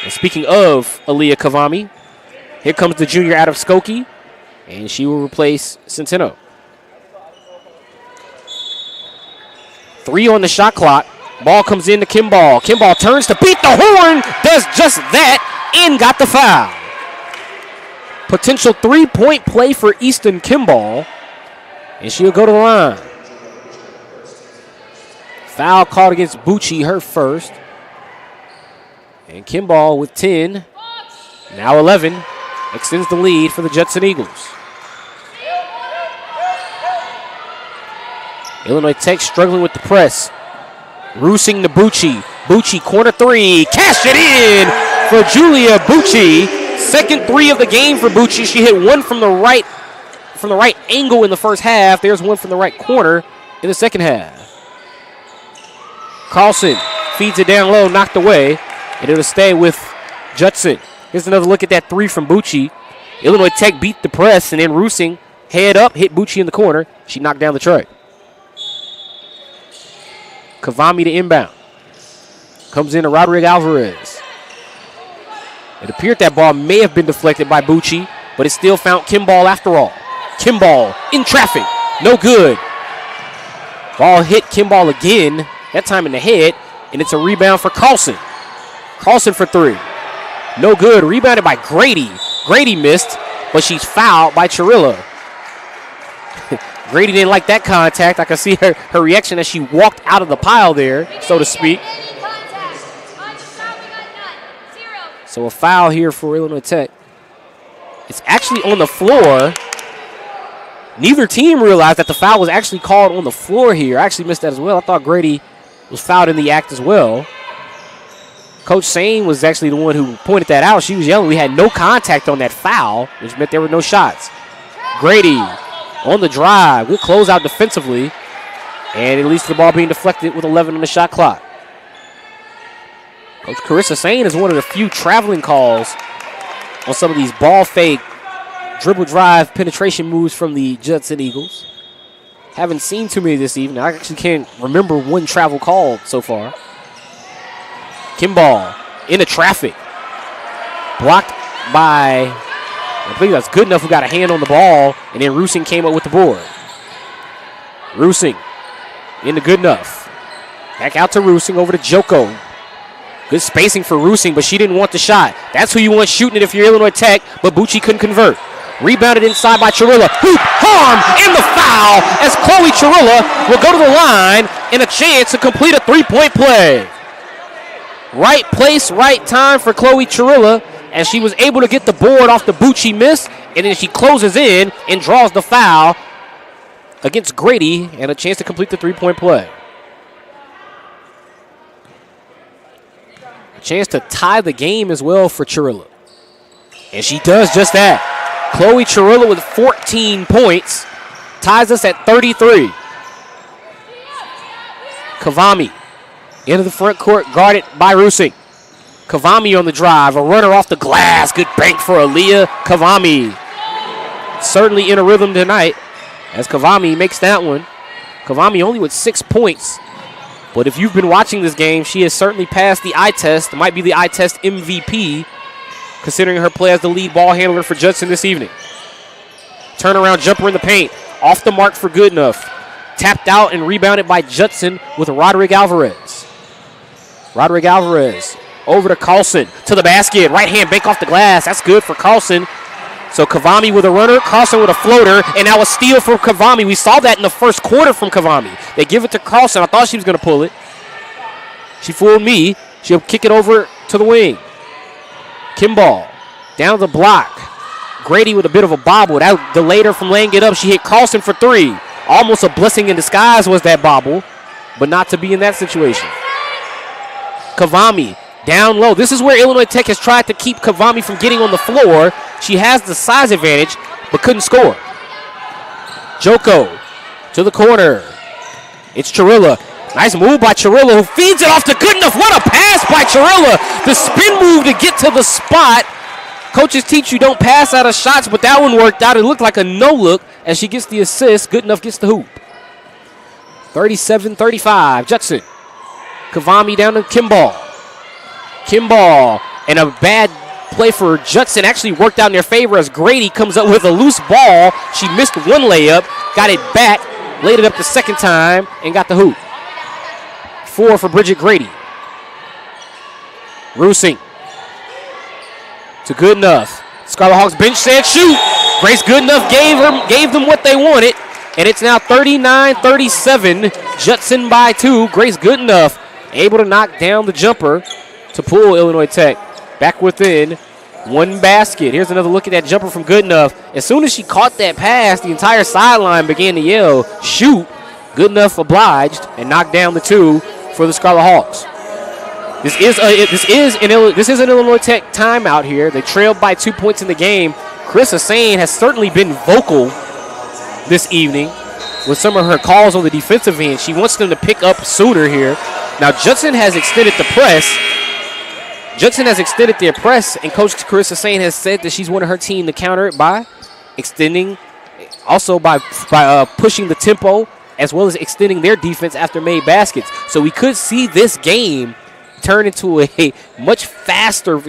And speaking of Aaliyah Kavami, here comes the junior out of Skokie, and she will replace Centeno. 3 on the shot clock. Ball comes in to Kimball. Kimball turns to beat the horn, does just that, and got the foul. Potential 3-point play for Easton Kimball, and she'll go to the line. Foul called against Bucci, her first. And Kimball with 10, now 11, extends the lead for the Judson Eagles. Illinois Tech struggling with the press. Rusing to Bucci. Bucci, corner 3. Cash it in for Julia Bucci. Second 3 of the game for Bucci. She hit one from the right angle in the first half. There's one from the right corner in the second half. Carlson feeds it down low, knocked away, and it'll stay with Judson. Here's another look at that 3 from Bucci. Illinois Tech beat the press, and then Rusing, head up, hit Bucci in the corner. She knocked down the tray. Kavami to inbound. Comes in to Roderick Alvarez. It appeared that ball may have been deflected by Bucci, but it still found Kimball after all. Kimball in traffic. No good. Ball hit Kimball again, that time in the head, and it's a rebound for Carlson. Carlson for three. No good. Rebounded by Grady. Grady missed, but she's fouled by Chirilla. Grady didn't like that contact. I can see her reaction as she walked out of the pile there, so to speak. So a foul here for Illinois Tech. It's actually on the floor. Neither team realized that the foul was actually called on the floor here. I actually missed that as well. I thought Grady was fouled in the act as well. Coach Sane was actually the one who pointed that out. She was yelling we had no contact on that foul, which meant there were no shots. Grady on the drive. Good closeout defensively. And it leads to the ball being deflected with 11 on the shot clock. Coach Carissa Sane is one of the few traveling calls on some of these ball fake, dribble drive penetration moves from the Judson Eagles. Haven't seen too many this evening. I actually can't remember one travel called so far. Kimball into traffic. Blocked by, I believe that's good enough who got a hand on the ball, and then Rusing came up with the board. Rusing into good enough. Back out to Rusing, over to Joko. Good spacing for Rusing, but she didn't want the shot. That's who you want shooting it if you're Illinois Tech, but Bucci couldn't convert. Rebounded inside by Chirilla. Hoop, harm, and the foul as Chloe Chirilla will go to the line and a chance to complete a three-point play. Right place, right time for Chloe Chirilla as she was able to get the board off the Bucci miss, and then she closes in and draws the foul against Grady and a chance to complete the three-point play. A chance to tie the game as well for Chirilla. And she does just that. Chloe Chirilla with 14 points ties us at 33. Kavami into the front court, guarded by Rusing. Kavami on the drive, a runner off the glass. Good bank for Aaliyah Kavami. Certainly in a rhythm tonight as Kavami makes that one. Kavami only with 6 points. But if you've been watching this game, she has certainly passed the eye test. It might be the eye test MVP, considering her play as the lead ball handler for Judson this evening. Turnaround jumper in the paint. Off the mark for good enough. Tapped out and rebounded by Judson with Roderick Alvarez. Roderick Alvarez over to Carlson to the basket. Right hand bank off the glass. That's good for Carlson. So Kavami with a runner, Carlson with a floater, and now a steal from Kavami. We saw that in the first quarter from Kavami. They give it to Carlson. I thought she was going to pull it. She fooled me. She'll kick it over to the wing. Kimball down the block. Grady with a bit of a bobble. That delayed her from laying it up. She hit Carlson for three. Almost a blessing in disguise was that bobble, but not to be in that situation. Kavami down low. This is where Illinois Tech has tried to keep Kavami from getting on the floor. She has the size advantage, but couldn't score. Joko to the corner. It's Chirilla. Nice move by Chirilla, who feeds it off to good enough. What a pass by Chirilla. The spin move to get to the spot. Coaches teach you don't pass out of shots, but that one worked out. It looked like a no-look as she gets the assist. Good enough gets the hoop. 37-35, Judson. Kavami down to Kimball. Kimball, and a bad play for Judson actually worked out in their favor as Grady comes up with a loose ball. She missed one layup, got it back, laid it up the second time, and got the hoop. 4 for Bridget Grady. Rusing to good enough. Scarlet Hawks bench said shoot. Grace Goodenough gave them what they wanted, and it's now 39-37. Judson by 2. Grace Goodenough able to knock down the jumper to pull Illinois Tech back within one basket. Here's another look at that jumper from Goodenough. As soon as she caught that pass, the entire sideline began to yell, shoot. Goodenough obliged and knocked down the 2 for the Scarlet Hawks. This is an Illinois Tech timeout here. They trailed by 2 points in the game. Carissa Sane has certainly been vocal this evening with some of her calls on the defensive end. She wants them to pick up sooner here. Now Judson has extended the press. Judson has extended their press, and Coach Carissa Sain has said that she's wanted her team to counter it by extending, also by pushing the tempo, as well as extending their defense after made baskets. So we could see this game turn to a much faster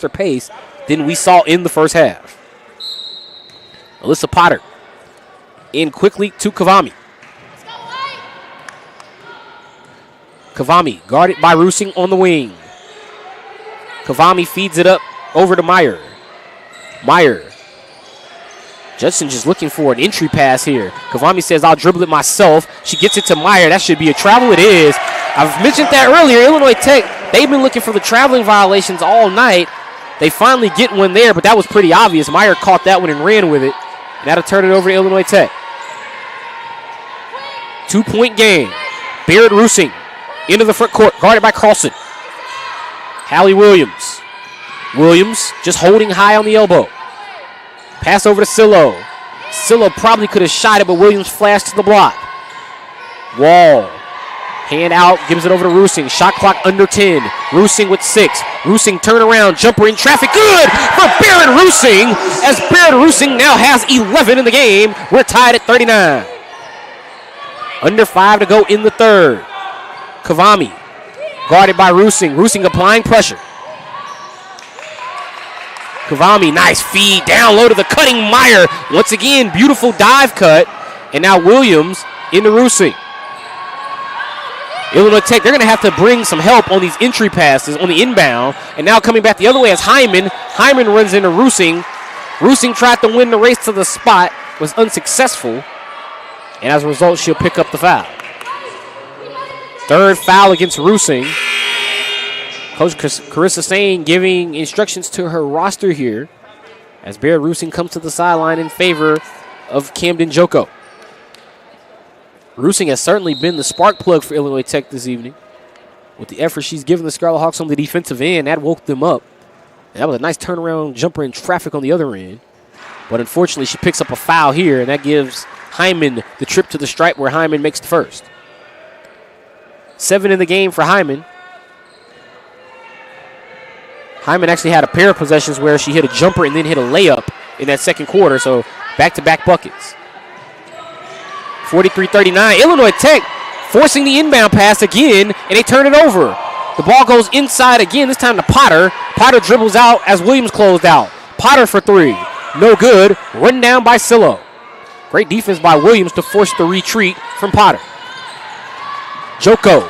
pace than we saw in the first half. Alyssa Potter in quickly to Kavami. Kavami guarded by Rusing on the wing. Kavami feeds it up over to Meyer. Meyer. Judson just looking for an entry pass here. Kavami says, I'll dribble it myself. She gets it to Meyer. That should be a travel. It is. I've mentioned that earlier. Illinois Tech, they've been looking for the traveling violations all night. They finally get one there, but that was pretty obvious. Meyer caught that one and ran with it. And that'll turn it over to Illinois Tech. 2-point game. Barrett Rusing into the front court, guarded by Carlson. Hallie Williams. Williams just holding high on the elbow. Pass over to Sillo. Sillo probably could have shot it, but Williams flashed to the block. Wall. Hand out, gives it over to Rusing. Shot clock under 10. Rusing with 6. Rusing turnaround, jumper in traffic. Good for Barrett Rusing, as Barrett Rusing now has 11 in the game. We're tied at 39. Under 5 to go in the third. Kavami, guarded by Rusing. Rusing applying pressure. Kavami, nice feed, down low to the cutting Meyer. Once again, beautiful dive cut. And now Williams into Rusing. Illinois Tech, they're going to have to bring some help on these entry passes on the inbound. And now coming back the other way is Hyman. Hyman runs into Rusing. Rusing tried to win the race to the spot, was unsuccessful. And as a result, she'll pick up the foul. Third foul against Rusing. Coach Carissa Sain giving instructions to her roster here as Barrett Rusing comes to the sideline in favor of Camden Joko. Rusing has certainly been the spark plug for Illinois Tech this evening. With the effort she's given the Scarlet Hawks on the defensive end, that woke them up. And that was a nice turnaround jumper in traffic on the other end. But unfortunately, she picks up a foul here, and that gives Hyman the trip to the stripe where Hyman makes the first. 7 in the game for Hyman. Hyman actually had a pair of possessions where she hit a jumper and then hit a layup in that second quarter, so back-to-back buckets. 43-39. Illinois Tech forcing the inbound pass again, and they turn it over. The ball goes inside again, this time to Potter. Potter dribbles out as Williams closed out. Potter for 3. No good. Run down by Sillo. Great defense by Williams to force the retreat from Potter. Joko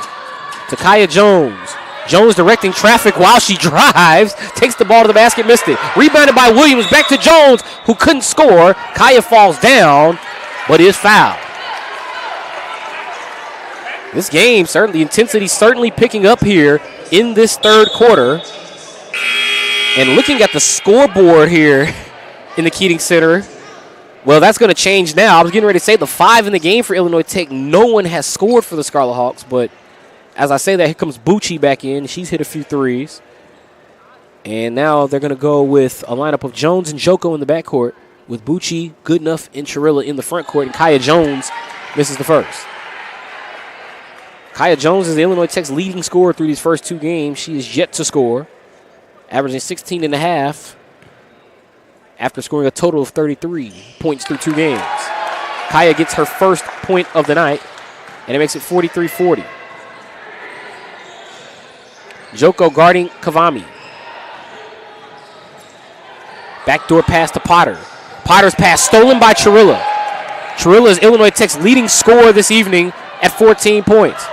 to Kaya Jones. Jones directing traffic while she drives. Takes the ball to the basket, missed it. Rebounded by Williams, back to Jones, who couldn't score. Kaya falls down, but is fouled. This game, certainly, intensity certainly picking up here in this third quarter. And looking at the scoreboard here in the Keating Center, well, that's going to change now. I was getting ready to say the 5 in the game for Illinois Tech. No one has scored for the Scarlet Hawks, but as I say that, here comes Bucci back in. She's hit a few threes. And now they're going to go with a lineup of Jones and Joko in the backcourt, with Bucci, Goodenough, and Chirilla in the front court, and Kaya Jones misses the first. Kaya Jones is Illinois Tech's leading scorer through these first 2 games. She is yet to score, averaging 16.5 after scoring a total of 33 points through 2 games. Kaya gets her first point of the night, and it makes it 43-40. Joko guarding Kavami. Backdoor pass to Potter. Potter's pass stolen by Chirilla. Chirilla is Illinois Tech's leading scorer this evening at 14 points.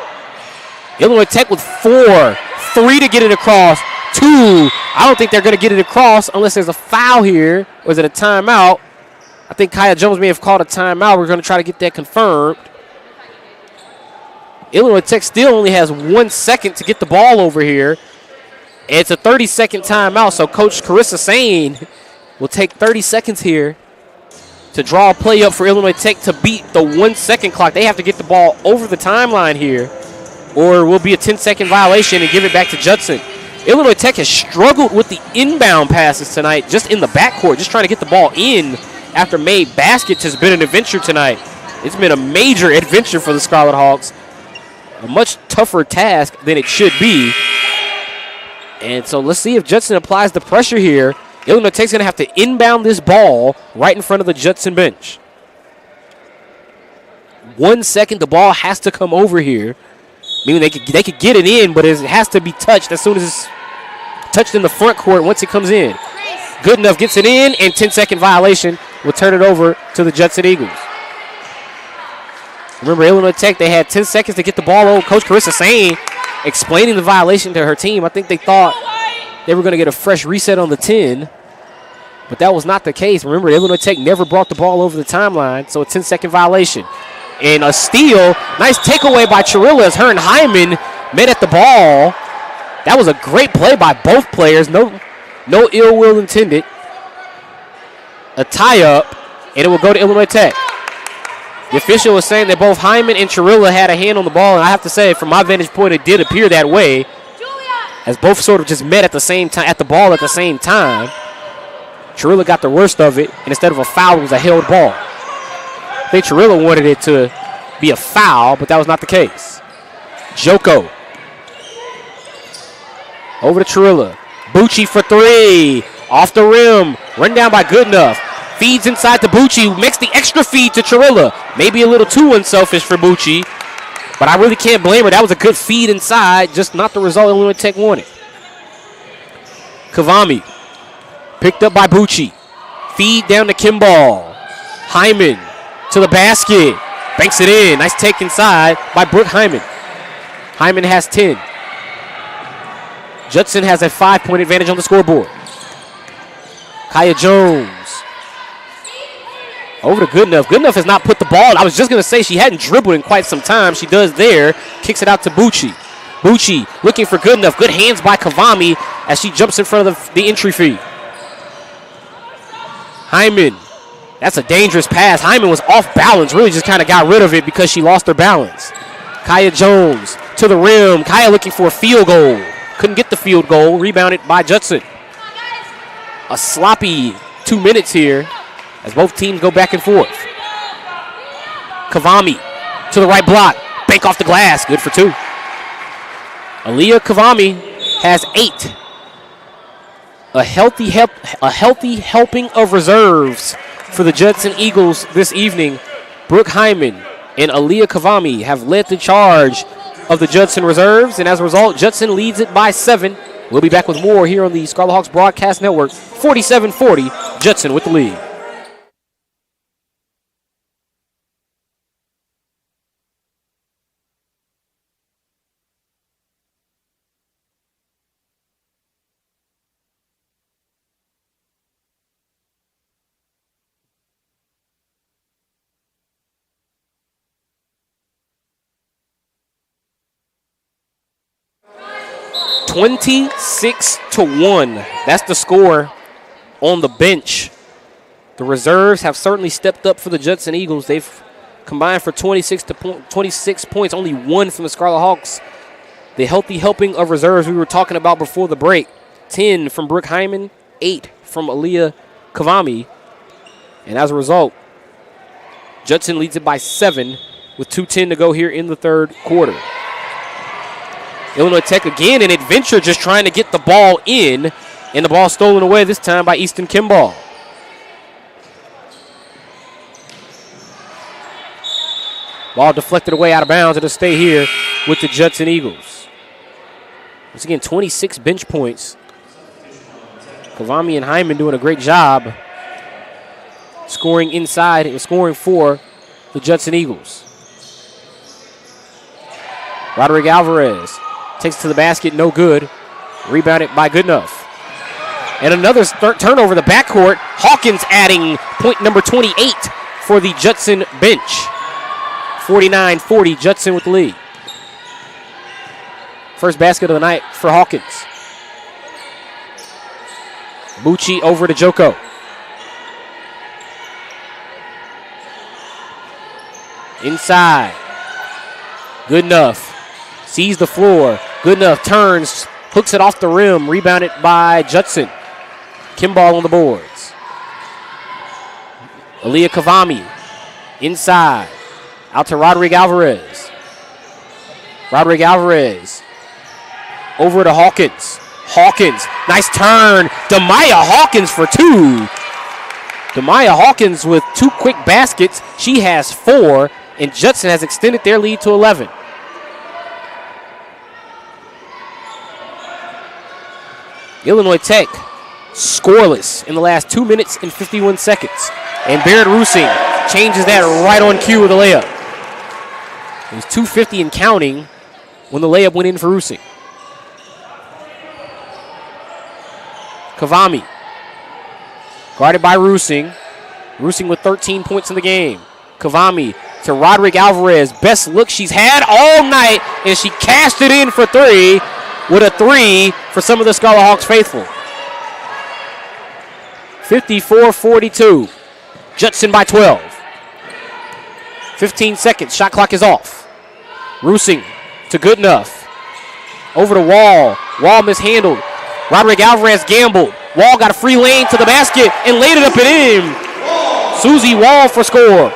Illinois Tech with 4. 3 to get it across. 2. I don't think they're going to get it across unless there's a foul here. Or is it a timeout? I think Kaya Jones may have called a timeout. We're going to try to get that confirmed. Illinois Tech still only has 1 second to get the ball over here. It's a 30-second timeout, so Coach Carissa Sain will take 30 seconds here to draw a play up for Illinois Tech to beat the 1 second clock. They have to get the ball over the timeline here, or it will be a 10-second violation and give it back to Judson. Illinois Tech has struggled with the inbound passes tonight, just in the backcourt, just trying to get the ball in after made baskets has been an adventure tonight. It's been a major adventure for the Scarlet Hawks. A much tougher task than it should be. And so let's see if Judson applies the pressure here. Illinois Tech's going to have to inbound this ball right in front of the Judson bench. 1 second, the ball has to come over here. Meaning they could get it in, but it has to be touched as soon as it's touched in the front court once it comes in. Good enough, gets it in, and 10-second violation will turn it over to the Judson Eagles. Remember, Illinois Tech, they had 10 seconds to get the ball over. Coach Carissa Sane explaining the violation to her team. I think they thought they were going to get a fresh reset on the 10, but that was not the case. Remember, Illinois Tech never brought the ball over the timeline, so a 10-second violation. And a steal, nice takeaway by Chirilla as her and Hyman met at the ball. That was a great play by both players. No ill will intended. A tie-up, and it will go to Illinois Tech. The official was saying that both Hyman and Chirilla had a hand on the ball, and I have to say, from my vantage point, it did appear that way, as both sort of just met at the same time, at the ball at the same time. Chirilla got the worst of it, and instead of a foul, it was a held ball. I think Chirilla wanted it to be a foul, but that was not the case. Joko. Over to Chirilla. Bucci for three. Off the rim. Run down by Goodenough. Feeds inside to Bucci. Makes the extra feed to Chirilla. Maybe a little too unselfish for Bucci, but I really can't blame her. That was a good feed inside, just not the result Illinois Tech wanted. Kavami. Picked up by Bucci. Feed down to Kimball. Hyman to the basket. Banks it in. Nice take inside by Brooke Hyman. Hyman has 10. Judson has a 5-point advantage on the scoreboard. Kaya Jones. Over to Goodenough. Goodenough has not put the ball. I was just going to say she hadn't dribbled in quite some time. She does there. Kicks it out to Bucci. Bucci looking for Goodenough. Good hands by Kavami as she jumps in front of the entry feed. Hyman. That's a dangerous pass. Hyman was off balance. Really just kind of got rid of it because she lost her balance. Kaya Jones to the rim. Kaya looking for a field goal. Couldn't get the field goal. Rebounded by Judson. A sloppy 2 minutes here as both teams go back and forth. Kavami to the right block. Bank off the glass. Good for 2. Aaliyah Kavami has 8. A healthy helping of reserves for the Judson Eagles this evening. Brooke Hyman and Aaliyah Kavami have led the charge of the Judson reserves, and as a result, Judson leads it by 7. We'll be back with more here on the Scarlet Hawks Broadcast Network. 47-40, Judson with the lead. (26-1). That's the score on the bench. The reserves have certainly stepped up for the Judson Eagles. They've combined for 26 points, only 1 from the Scarlet Hawks. The healthy helping of reserves we were talking about before the break. 10 from Brooke Hyman, 8 from Aaliyah Kavami. And as a result, Judson leads it by 7 with 2:10 to go here in the third quarter. Illinois Tech again in adventure, just trying to get the ball in, and the ball stolen away this time by Easton Kimball. Ball deflected away out of bounds. It'll stay here with the Judson Eagles. Once again, 26 bench points. Kavami and Hyman doing a great job scoring inside and scoring for the Judson Eagles. Roderick Alvarez takes it to the basket, no good. Rebounded by Goodenough. And another turnover in the backcourt. Hawkins adding point number 28 for the Judson bench. 49-40, Judson with the lead. First basket of the night for Hawkins. Bucci over to Joko. Inside. Goodenough. Sees the floor. Goodenough turns, hooks it off the rim, rebounded by Judson. Kimball on the boards. Aaliyah Kavami inside. Out to Roderick Alvarez. Roderick Alvarez over to Hawkins. Hawkins, nice turn. Demaya Hawkins for two. Demaya Hawkins with 2 quick baskets. She has 4, and Judson has extended their lead to 11. Illinois Tech scoreless in the last 2 minutes and 51 seconds. And Barrett Rusing changes that right on cue with a layup. It was 2:50 and counting when the layup went in for Rusing. Kavami, guarded by Rusing. Rusing with 13 points in the game. Kavami to Roderick Alvarez. Best look she's had all night, and she cashed it in for 3 with a 3 for some of the Scarlet Hawks faithful. 54-42. Judson by 12. 15 seconds. Shot clock is off. Rusing to Goodenough. Over to Wall. Wall mishandled. Roderick Alvarez gambled. Wall got a free lane to the basket and laid it up and in. Susie Wall to score.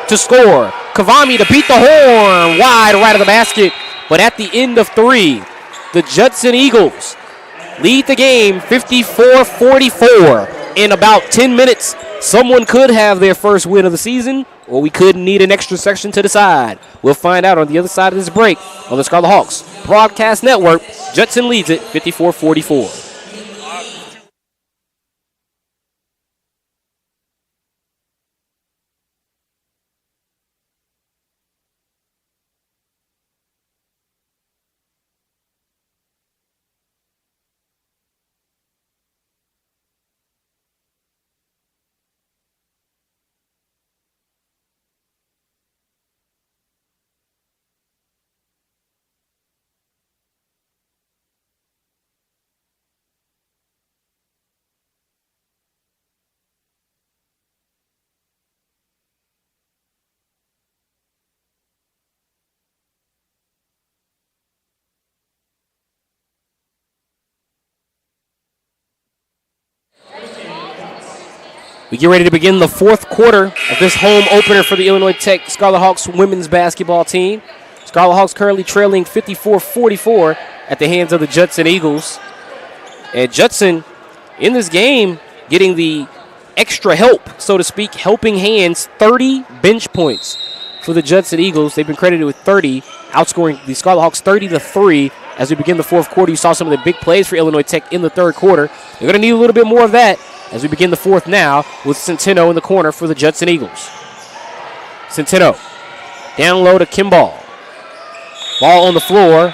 Kavami to beat the horn. Wide right of the basket. But at the end of 3, the Judson Eagles lead the game 54-44. In about 10 minutes, someone could have their first win of the season, or we could need an extra section to decide. We'll find out on the other side of this break on the Scarlet Hawks Broadcast Network. Judson leads it 54-44. We get ready to begin the 4th quarter of this home opener for the Illinois Tech Scarlet Hawks women's basketball team. Scarlet Hawks currently trailing 54-44 at the hands of the Judson Eagles. And Judson, in this game, getting the extra help, so to speak, helping hands, 30 bench points for the Judson Eagles. They've been credited with 30, outscoring the Scarlet Hawks 30-3 as we begin the 4th quarter. You saw some of the big plays for Illinois Tech in the 3rd quarter. They're going to need a little bit more of that as we begin the 4th now with Centeno in the corner for the Judson Eagles. Centeno down low to Kimball. Ball on the floor.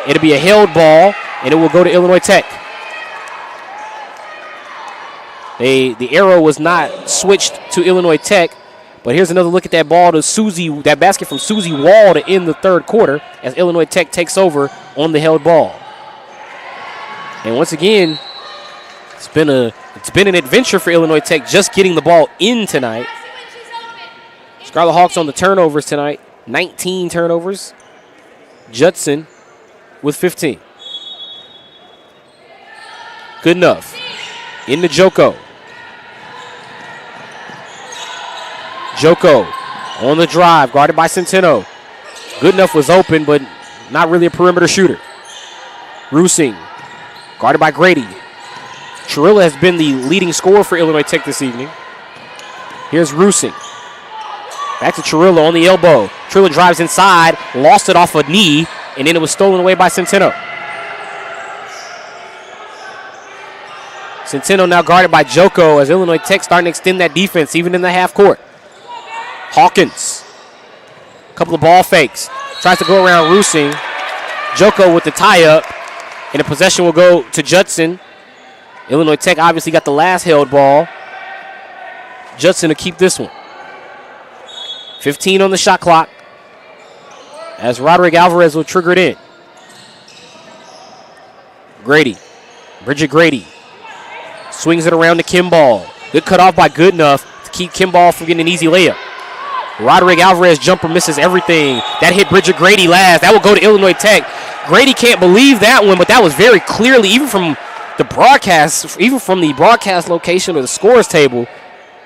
It'll be a held ball, and it will go to Illinois Tech. The arrow was not switched to Illinois Tech, but here's another look at that ball to Susie, that basket from Susie Wall to end the 3rd quarter as Illinois Tech takes over on the held ball. And once again, it's been an adventure for Illinois Tech just getting the ball in tonight. Scarlet Hawks on the turnovers tonight, 19 turnovers. Judson with 15. Goodenough. Into Joko. Joko on the drive, guarded by Centeno. Goodenough was open, but not really a perimeter shooter. Rusing, guarded by Grady. Chirilla has been the leading scorer for Illinois Tech this evening. Here's Rusing. Back to Chirilla on the elbow. Chirilla drives inside, lost it off a knee, and then it was stolen away by Centeno. Centeno now guarded by Joko as Illinois Tech starting to extend that defense even in the half court. Hawkins. A couple of ball fakes. Tries to go around Rusing. Joko with the tie-up, and the possession will go to Judson. Illinois Tech obviously got the last held ball. Judson to keep this one. 15 on the shot clock as Roderick Alvarez will trigger it in. Grady. Bridget Grady. Swings it around to Kimball. Good cut off by Goodenough to keep Kimball from getting an easy layup. Roderick Alvarez jumper misses everything. That hit Bridget Grady last. That will go to Illinois Tech. Grady can't believe that one, but that was very clearly, even from the broadcast location or the scores table,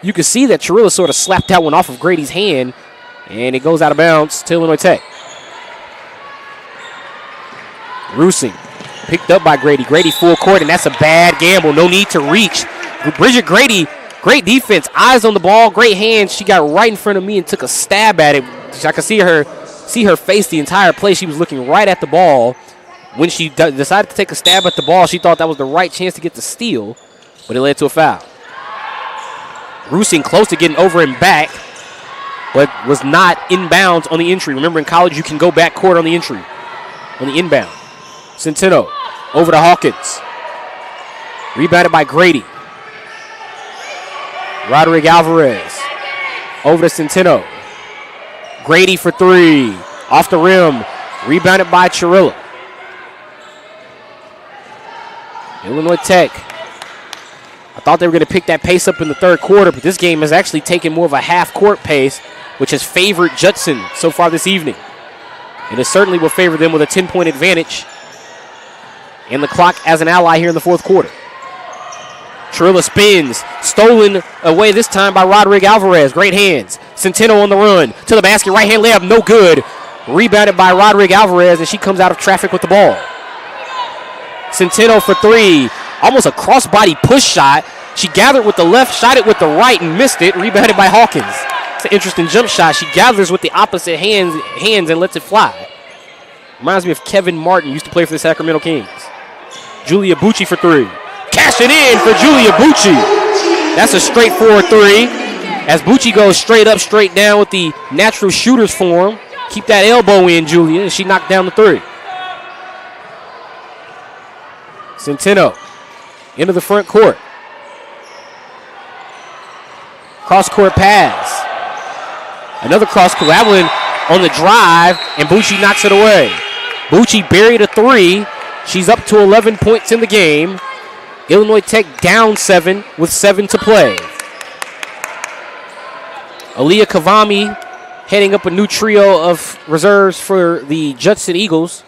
you can see that Chirilla sort of slapped that one off of Grady's hand, and it goes out of bounds to Illinois Tech. Rusing Picked up by Grady. Grady full court, and that's a bad gamble. No need to reach. Bridget Grady, great defense. Eyes on the ball, great hands. She got right in front of me and took a stab at it. I could see her face the entire play. She was looking right at the ball. When she decided to take a stab at the ball, she thought that was the right chance to get the steal, but it led to a foul. Rusing close to getting over and back, but was not inbounds on the entry. Remember, in college, you can go back court on the entry, on the inbound. Centeno over to Hawkins. Rebounded by Grady. Roderick Alvarez over to Centeno. Grady for three. Off the rim. Rebounded by Chirilla. Illinois Tech. I thought they were going to pick that pace up in the third quarter, but this game has actually taken more of a half-court pace, which has favored Judson so far this evening. And it certainly will favor them with a 10-point advantage and the clock as an ally here in the fourth quarter. Chirilla spins. Stolen away this time by Roderick Alvarez. Great hands. Centeno on the run. To the basket. Right-hand layup. No good. Rebounded by Roderick Alvarez, and she comes out of traffic with the ball. Centeno for three. Almost a crossbody push shot. She gathered with the left, shot it with the right, and missed it. Rebounded by Hawkins. It's an interesting jump shot. She gathers with the opposite hands and lets it fly. Reminds me of Kevin Martin, used to play for the Sacramento Kings. Julia Bucci for three. Cashing in for Julia Bucci. That's a straightforward three. As Bucci goes straight up, straight down with the natural shooter's form. Keep that elbow in, Julia, and she knocked down the three. Centeno into the front court. Cross-court pass. Another cross-court. Avalon on the drive, and Bucci knocks it away. Bucci buried a three. She's up to 11 points in the game. Illinois Tech down 7 with 7 to play. Aaliyah Kavami heading up a new trio of reserves for the Judson Eagles.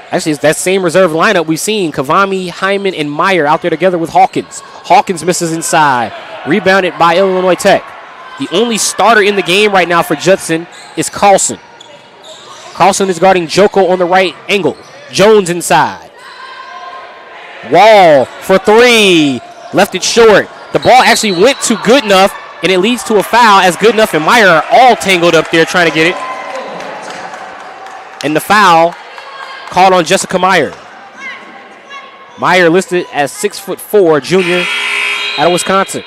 Actually, it's that same reserve lineup we've seen. Kavami, Hyman, and Meyer out there together with Hawkins. Hawkins misses inside. Rebounded by Illinois Tech. The only starter in the game right now for Judson is Carlson. Carlson is guarding Joko on the right angle. Jones inside. Wall for three. Left it short. The ball actually went to Goodenough, and it leads to a foul as Goodenough and Meyer are all tangled up there trying to get it. And the foul called on Jessica Meyer. Meyer listed as 6'4", junior out of Wisconsin.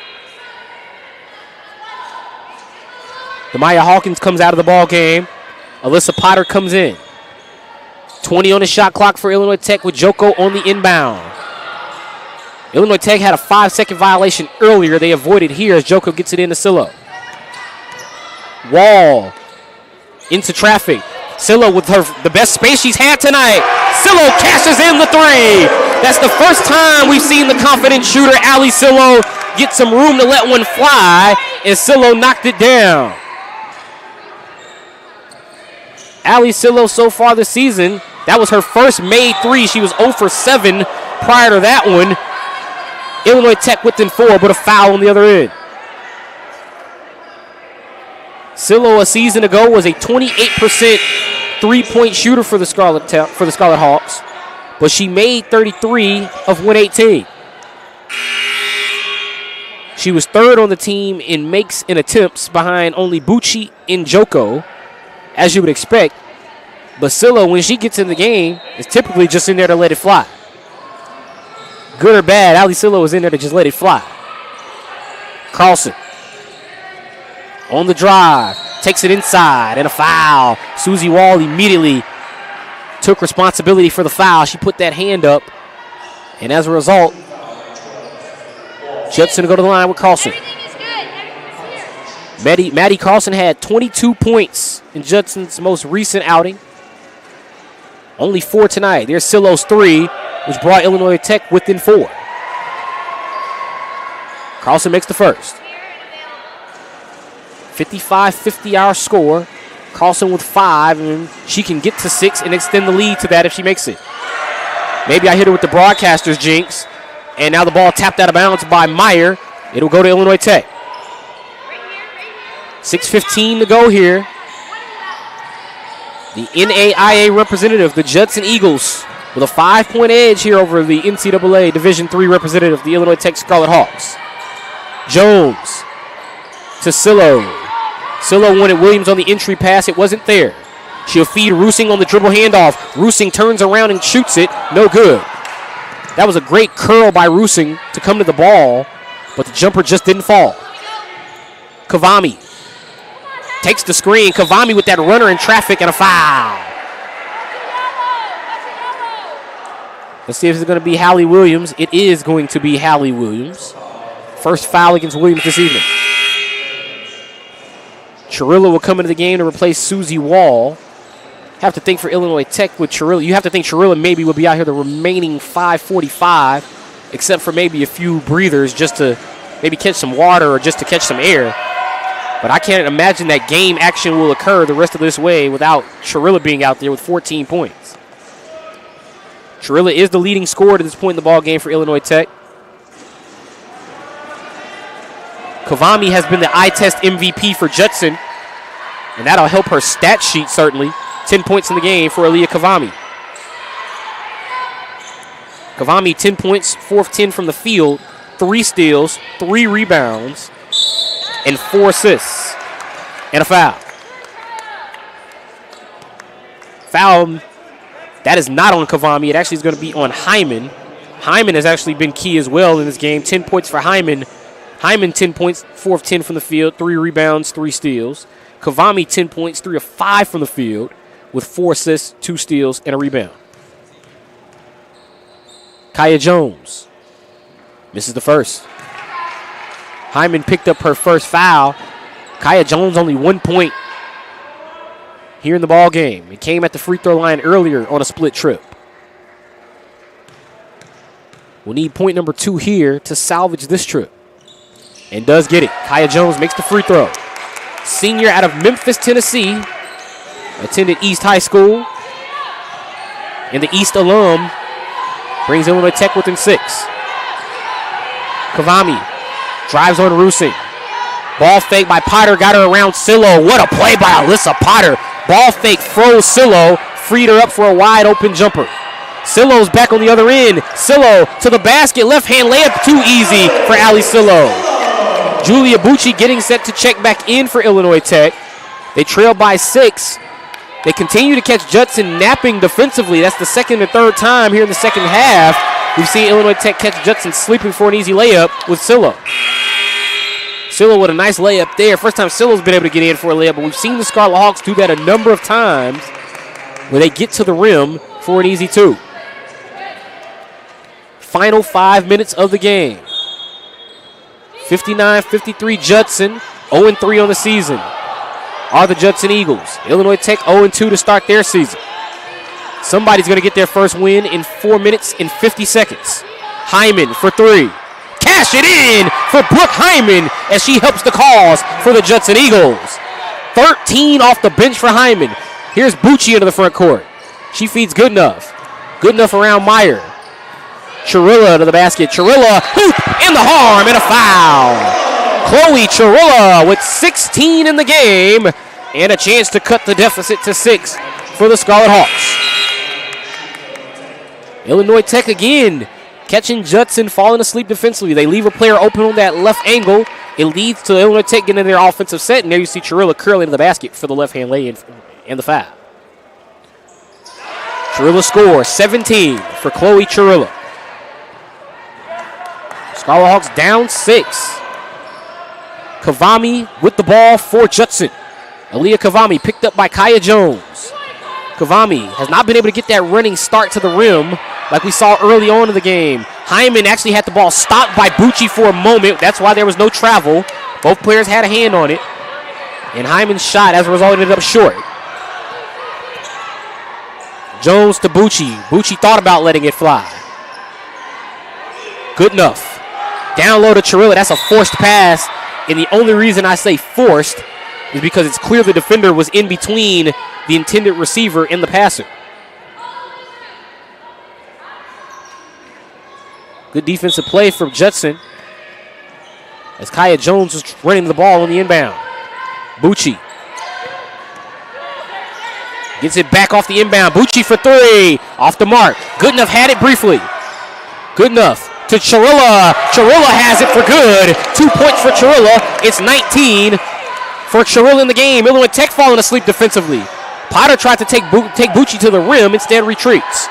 Demaya Hawkins comes out of the ball game. Alyssa Potter comes in. 20 on the shot clock for Illinois Tech with Joko on the inbound. Illinois Tech had a 5-second violation earlier. They avoided here as Joko gets it into Silo. Wall into traffic. Silo with the best space she's had tonight. Silo cashes in the three. That's the first time we've seen the confident shooter, Allie Silo, get some room to let one fly, and Silo knocked it down. Allie Silo so far this season, that was her first made three. She was 0 for 7 prior to that one. Illinois Tech within 4, but a foul on the other end. Silo a season ago was a 28% three-point shooter for the Scarlet Hawks, but she made 33 of 118. She was third on the team in makes and attempts behind only Bucci and Joko, as you would expect. But Silo, when she gets in the game, is typically just in there to let it fly. Good or bad, Allie Silo is in there to just let it fly. Carlson on the drive, takes it inside, and a foul. Susie Wall immediately took responsibility for the foul. She put that hand up, and as a result, Judson to go to the line with Carlson. Maddie Carlson had 22 points in Judson's most recent outing. Only 4 tonight. There's Silo's 3, which brought Illinois Tech within 4. Carlson makes the first. 55-50 our score. Carlson with 5, and she can get to 6 and extend the lead to that if she makes it. Maybe I hit her with the broadcaster's jinx, and now the ball tapped out of bounds by Meyer. It'll go to Illinois Tech. 6:15 to go here. The NAIA representative, the Judson Eagles, with a 5-point edge here over the NCAA Division III representative, the Illinois Tech Scarlet Hawks. Jones to Sillo. Sillo wanted Williams on the entry pass. It wasn't there. She'll feed Rusing on the dribble handoff. Rusing turns around and shoots it. No good. That was a great curl by Rusing to come to the ball, but the jumper just didn't fall. Kavami takes the screen. Kavami with that runner in traffic and a foul. Let's see if it's going to be Hallie Williams. It is going to be Hallie Williams. First foul against Williams this evening. Chirilla will come into the game to replace Susie Wall. Have to think for Illinois Tech with Chirilla. You have to think Chirilla maybe will be out here the remaining 5:45, except for maybe a few breathers just to maybe catch some water or just to catch some air. But I can't imagine that game action will occur the rest of this way without Chirilla being out there with 14 points. Chirilla is the leading scorer to this point in the ball game for Illinois Tech. Kavami has been the eye test MVP for Judson, and that'll help her stat sheet certainly. 10 points in the game for Aaliyah Kavami. Kavami, 10 points, 4 of 10 from the field, 3 steals, 3 rebounds, and 4 assists, and a foul. Foul, that is not on Kavami. It actually is going to be on Hyman. Hyman has actually been key as well in this game. 10 points for Hyman. Hyman, 10 points, 4 of 10 from the field, 3 rebounds, 3 steals. Kavami, 10 points, 3 of 5 from the field with 4 assists, 2 steals, and a rebound. Kaya Jones misses the first. Hyman picked up her first foul. Kaya Jones only 1 point here in the ball game. It came at the free throw line earlier on a split trip. We'll need point number 2 here to salvage this trip. And does get it. Kaya Jones makes the free throw. Senior out of Memphis, Tennessee. Attended East High School. And the East alum brings Illinois Tech within 6. Kavami drives on Rusing. Ball fake by Potter. Got her around Sillo. What a play by Alyssa Potter. Ball fake froze Sillo. Freed her up for a wide open jumper. Sillo's back on the other end. Sillo to the basket. Left hand layup too easy for Allie Sillo. Julia Bucci getting set to check back in for Illinois Tech. They trail by 6. They continue to catch Judson napping defensively. That's the second and third time here in the second half we've seen Illinois Tech catch Judson sleeping for an easy layup with Sillo. Sillo with a nice layup there. First time Sillo's been able to get in for a layup, but we've seen the Scarlet Hawks do that a number of times where they get to the rim for an easy 2. Final 5 minutes of the game. 59-53 Judson, 0-3 on the season. Are the Judson Eagles. Illinois Tech 0-2 to start their season. Somebody's going to get their first win in 4 minutes and 50 seconds. Hyman for 3. Cash it in for Brooke Hyman as she helps the cause for the Judson Eagles. 13 off the bench for Hyman. Here's Bucci into the front court. She feeds good enough. Good enough around Meyer. Chirilla to the basket. Chirilla, hoop in the arm and a foul. Chloe Chirilla with 16 in the game and a chance to cut the deficit to 6 for the Scarlet Hawks. Illinois Tech again catching Judson falling asleep defensively. They leave a player open on that left angle. It leads to Illinois Tech getting in their offensive set, and there you see Chirilla curling to the basket for the left-hand lay-in and the foul. Chirilla scores 17 for Chloe Chirilla. Scarlet Hawks down 6. Kavami with the ball for Judson. Aaliyah Kavami picked up by Kaya Jones. Kavami has not been able to get that running start to the rim like we saw early on in the game. Hyman actually had the ball stopped by Bucci for a moment. That's why there was no travel. Both players had a hand on it. And Hyman's shot, as a result, ended up short. Jones to Bucci. Bucci thought about letting it fly. Good enough. Down low to Chirilla. That's a forced pass. And the only reason I say forced is because it's clear the defender was in between the intended receiver and the passer. Good defensive play from Judson as Kaya Jones was running the ball on the inbound. Bucci. Gets it back off the inbound. Bucci for three. Off the mark. Good enough. Had it briefly. Good enough to Chirilla. Chirilla has it for good. 2 points for Chirilla. It's 19 for Chirilla in the game. Illinois Tech falling asleep defensively. Potter tried to take Bucci to the rim. Instead retreats.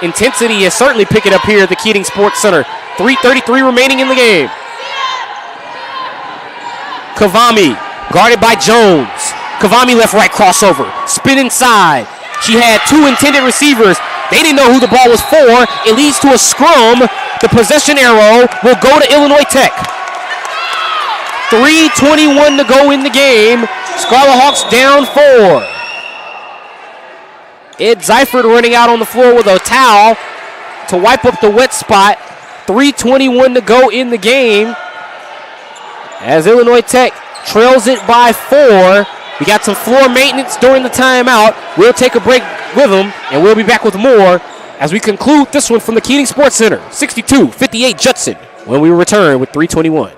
Intensity is certainly picking up here at the Keating Sports Center. 3:33 remaining in the game. Kavami guarded by Jones. Kavami left-right crossover. Spin inside. She had two intended receivers. They didn't know who the ball was for. It leads to a scrum. The possession arrow will go to Illinois Tech. 3:21 to go in the game. Scarlet Hawks down 4. Ed Seifert running out on the floor with a towel to wipe up the wet spot. 3:21 to go in the game as Illinois Tech trails it by 4. We got some floor maintenance during the timeout. We'll take a break with them, and we'll be back with more as we conclude this one from the Keating Sports Center. 62-58 Judson when we return with 3:21.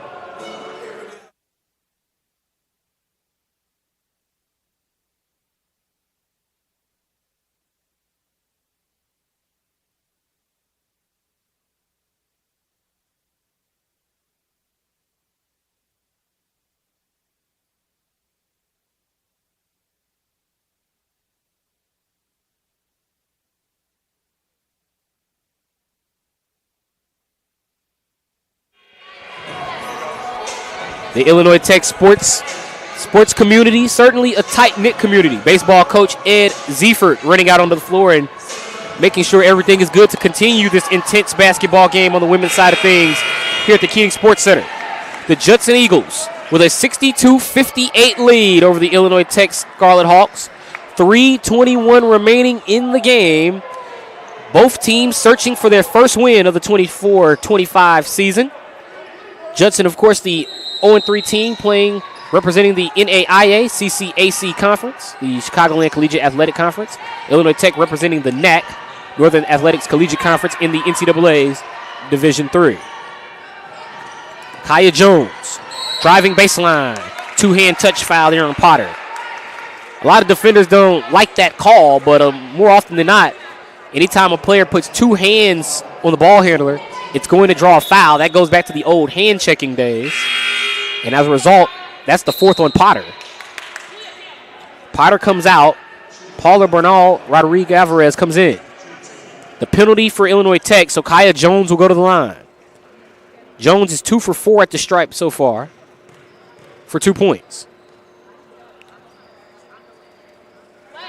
The Illinois Tech sports community, certainly a tight-knit community. Baseball coach Ed Seifert running out onto the floor and making sure everything is good to continue this intense basketball game on the women's side of things here at the Keating Sports Center. The Judson Eagles with a 62-58 lead over the Illinois Tech Scarlet Hawks. 3:21 remaining in the game. Both teams searching for their first win of the 24-25 season. Judson, of course, the 0-3 team representing the NAIA CCAC Conference, the Chicagoland Collegiate Athletic Conference. Illinois Tech representing the NAC, Northern Athletics Collegiate Conference in the NCAA's Division III. Kaya Jones, driving baseline. Two-hand touch foul there on Potter. A lot of defenders don't like that call, but more often than not, anytime a player puts two hands on the ball handler, it's going to draw a foul. That goes back to the old hand-checking days. And as a result, that's the fourth on Potter. Potter comes out. Paula Bernal Rodriguez Alvarez comes in. The penalty for Illinois Tech, so Kaya Jones will go to the line. Jones is 2 for 4 at the stripe so far for 2 points.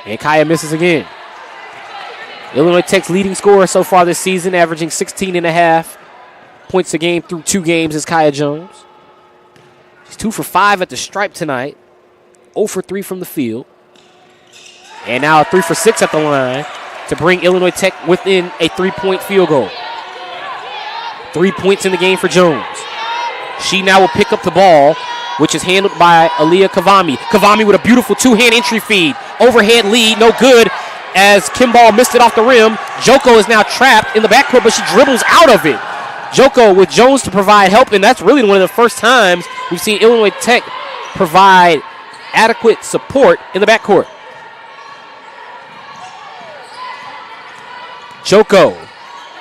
And Kaya misses again. Illinois Tech's leading scorer so far this season, averaging 16.5 points a game through 2 games, is Kaya Jones. He's 2 for 5 at the stripe tonight. 0 for 3 from the field. And now 3 for 6 at the line to bring Illinois Tech within a 3-point field goal. 3 points in the game for Jones. She now will pick up the ball, which is handled by Aaliyah Kavami. Kavami with a beautiful two-hand entry feed. Overhead lead, no good as Kimball missed it off the rim. Joko is now trapped in the backcourt, but she dribbles out of it. Joko with Jones to provide help, and that's really one of the first times we've seen Illinois Tech provide adequate support in the backcourt. Joko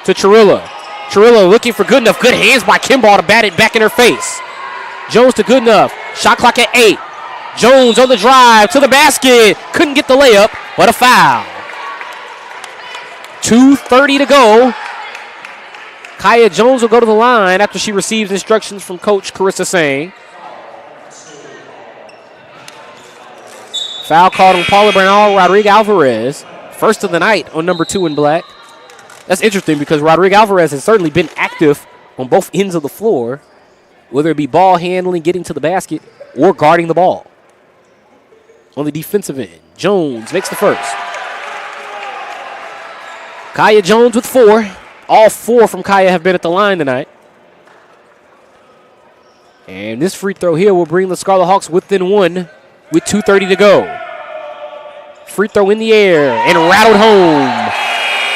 to Chirilla. Chirilla looking for good enough. Good hands by Kimball to bat it back in her face. Jones to good enough. Shot clock at 8. Jones on the drive to the basket. Couldn't get the layup, but a foul. 2:30 to go. Kaya Jones will go to the line after she receives instructions from Coach Carissa Sane. Foul called on Paula Bernal Rodriguez Alvarez. First of the night on number 2 in black. That's interesting because Rodriguez Alvarez has certainly been active on both ends of the floor, whether it be ball handling, getting to the basket, or guarding the ball. On the defensive end, Jones makes the first. Kaya Jones with 4. All 4 from Kaya have been at the line tonight. And this free throw here will bring the Scarlet Hawks within 1 with 2:30 to go. Free throw in the air and rattled home.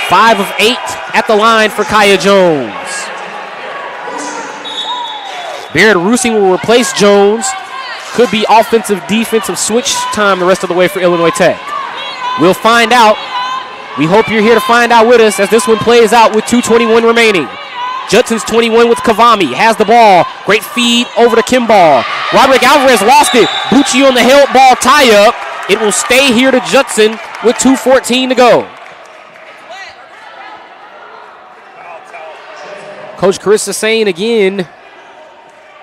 5 of 8 at the line for Kaya Jones. Barrett Rusing will replace Jones. Could be offensive-defensive switch time the rest of the way for Illinois Tech. We'll find out. We hope you're here to find out with us as this one plays out with 2:21 remaining. Judson's 21 with Kavami. Has the ball. Great feed over to Kimball. Roderick Alvarez lost it. Bucci on the held ball tie-up. It will stay here to Judson with 2:14 to go. Coach Carissa saying again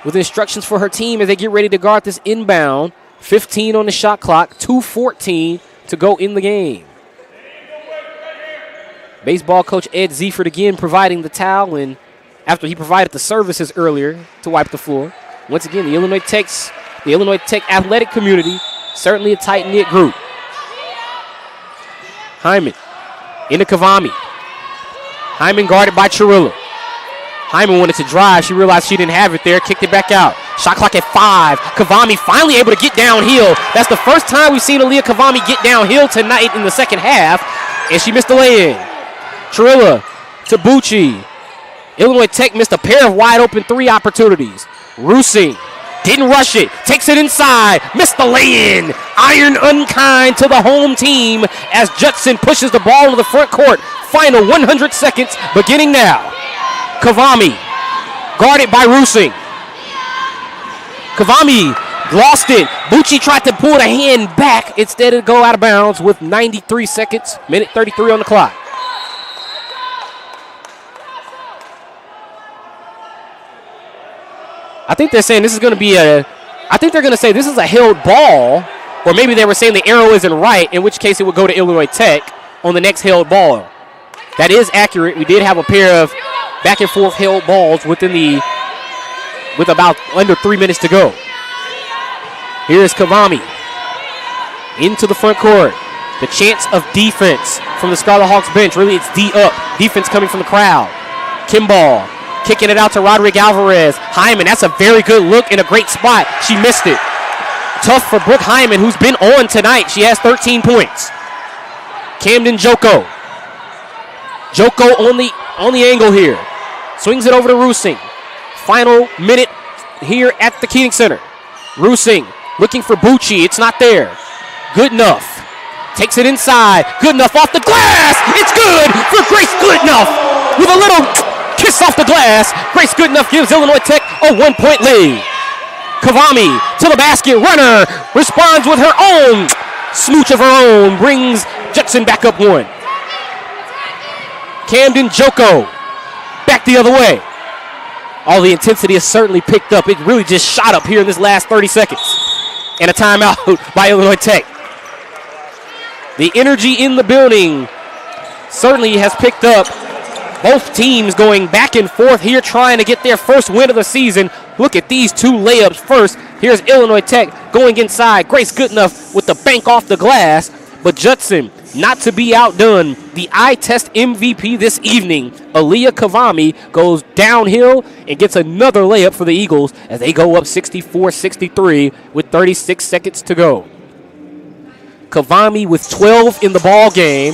with instructions for her team as they get ready to guard this inbound. 15 on the shot clock. 2:14 to go in the game. Baseball coach Ed Ziefert again providing the towel, and after he provided the services earlier to wipe the floor. Once again, the Illinois Tech athletic community, certainly a tight-knit group. Hyman into Kavami. Hyman guarded by Chirilla. Hyman wanted to drive. She realized she didn't have it there. Kicked it back out. Shot clock at 5. Kavami finally able to get downhill. That's the first time we've seen Aaliyah Kavami get downhill tonight in the second half, and she missed the lay-in. Chirilla to Bucci. Illinois Tech missed a pair of wide-open three opportunities. Rusing didn't rush it. Takes it inside. Missed the lay-in. Iron unkind to the home team as Judson pushes the ball to the front court. Final 100 seconds beginning now. Kavami guarded by Rusing. Kavami lost it. Bucci tried to pull the hand back. Instead of go out of bounds with 93 seconds. Minute 33 on the clock. I think they're saying this is going to be I think they're going to say this is a held ball, or maybe they were saying the arrow isn't right, in which case it would go to Illinois Tech on the next held ball. That is accurate. We did have a pair of back and forth held balls with about under 3 minutes to go. Here's Kavami into the front court. The chance of defense from the Scarlet Hawks bench. Really, it's D up. Defense coming from the crowd. Kimball kicking it out to Roderick Alvarez. Hyman, that's a very good look in a great spot. She missed it. Tough for Brooke Hyman, who's been on tonight. She has 13 points. Camden Joko. Joko on the angle here. Swings it over to Rusing. Final minute here at the Keating Center. Rusing looking for Bucci. It's not there. Good enough. Takes it inside. Good enough off the glass. It's good for Grace Goodenough with a little kiss off the glass. Grace Goodenough gives Illinois Tech a 1-point lead. Kavami to the basket. Runner responds with her own smooch of her own. Brings Judson back up one. Camden Joko back the other way. All the intensity is certainly picked up. It really just shot up here in this last 30 seconds. And a timeout by Illinois Tech. The energy in the building certainly has picked up. Both teams going back and forth here trying to get their first win of the season. Look at these two layups first. Here's Illinois Tech going inside. Grace Goodenough with the bank off the glass. But Judson, not to be outdone, the eye test MVP this evening, Aaliyah Kavami, goes downhill and gets another layup for the Eagles as they go up 64-63 with 36 seconds to go. Kavami with 12 in the ball game.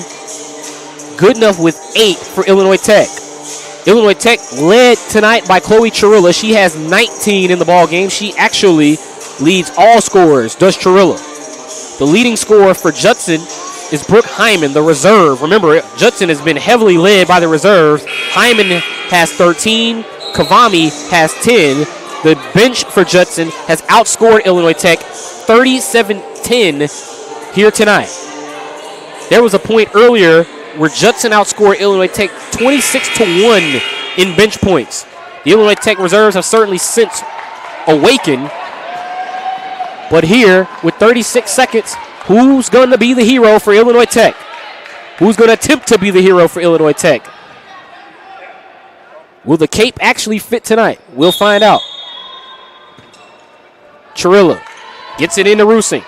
Goodenough with 8 for Illinois Tech. Illinois Tech led tonight by Chloe Chirilla. She has 19 in the ball game. She actually leads all scorers, does Chirilla. The leading scorer for Judson is Brooke Hyman, the reserve. Remember, Judson has been heavily led by the reserves. Hyman has 13. Kavami has 10. The bench for Judson has outscored Illinois Tech 37-10 here tonight. There was a point earlier where Judson outscored Illinois Tech 26-1 in bench points. The Illinois Tech reserves have certainly since awakened. But here, with 36 seconds, who's going to be the hero for Illinois Tech? Who's going to attempt to be the hero for Illinois Tech? Will the cape actually fit tonight? We'll find out. Chirilla gets it into Rusing.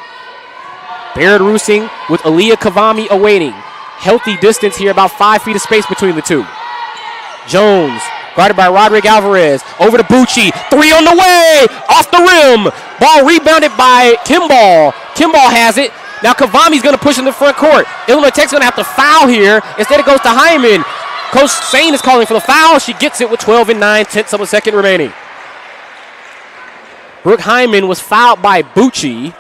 Barrett Rusing with Aaliyah Kavami awaiting. Healthy distance here, about 5 feet of space between the two. Jones, guarded by Roderick Alvarez. Over to Bucci. 3 on the way. Off the rim. Ball rebounded by Kimball. Kimball has it. Now Kavami's going to push in the front court. Illinois Tech's going to have to foul here. Instead it goes to Hyman. Coach Sane is calling for the foul. She gets it with 12 and 9/10 of a second remaining. Brooke Hyman was fouled by Bucci.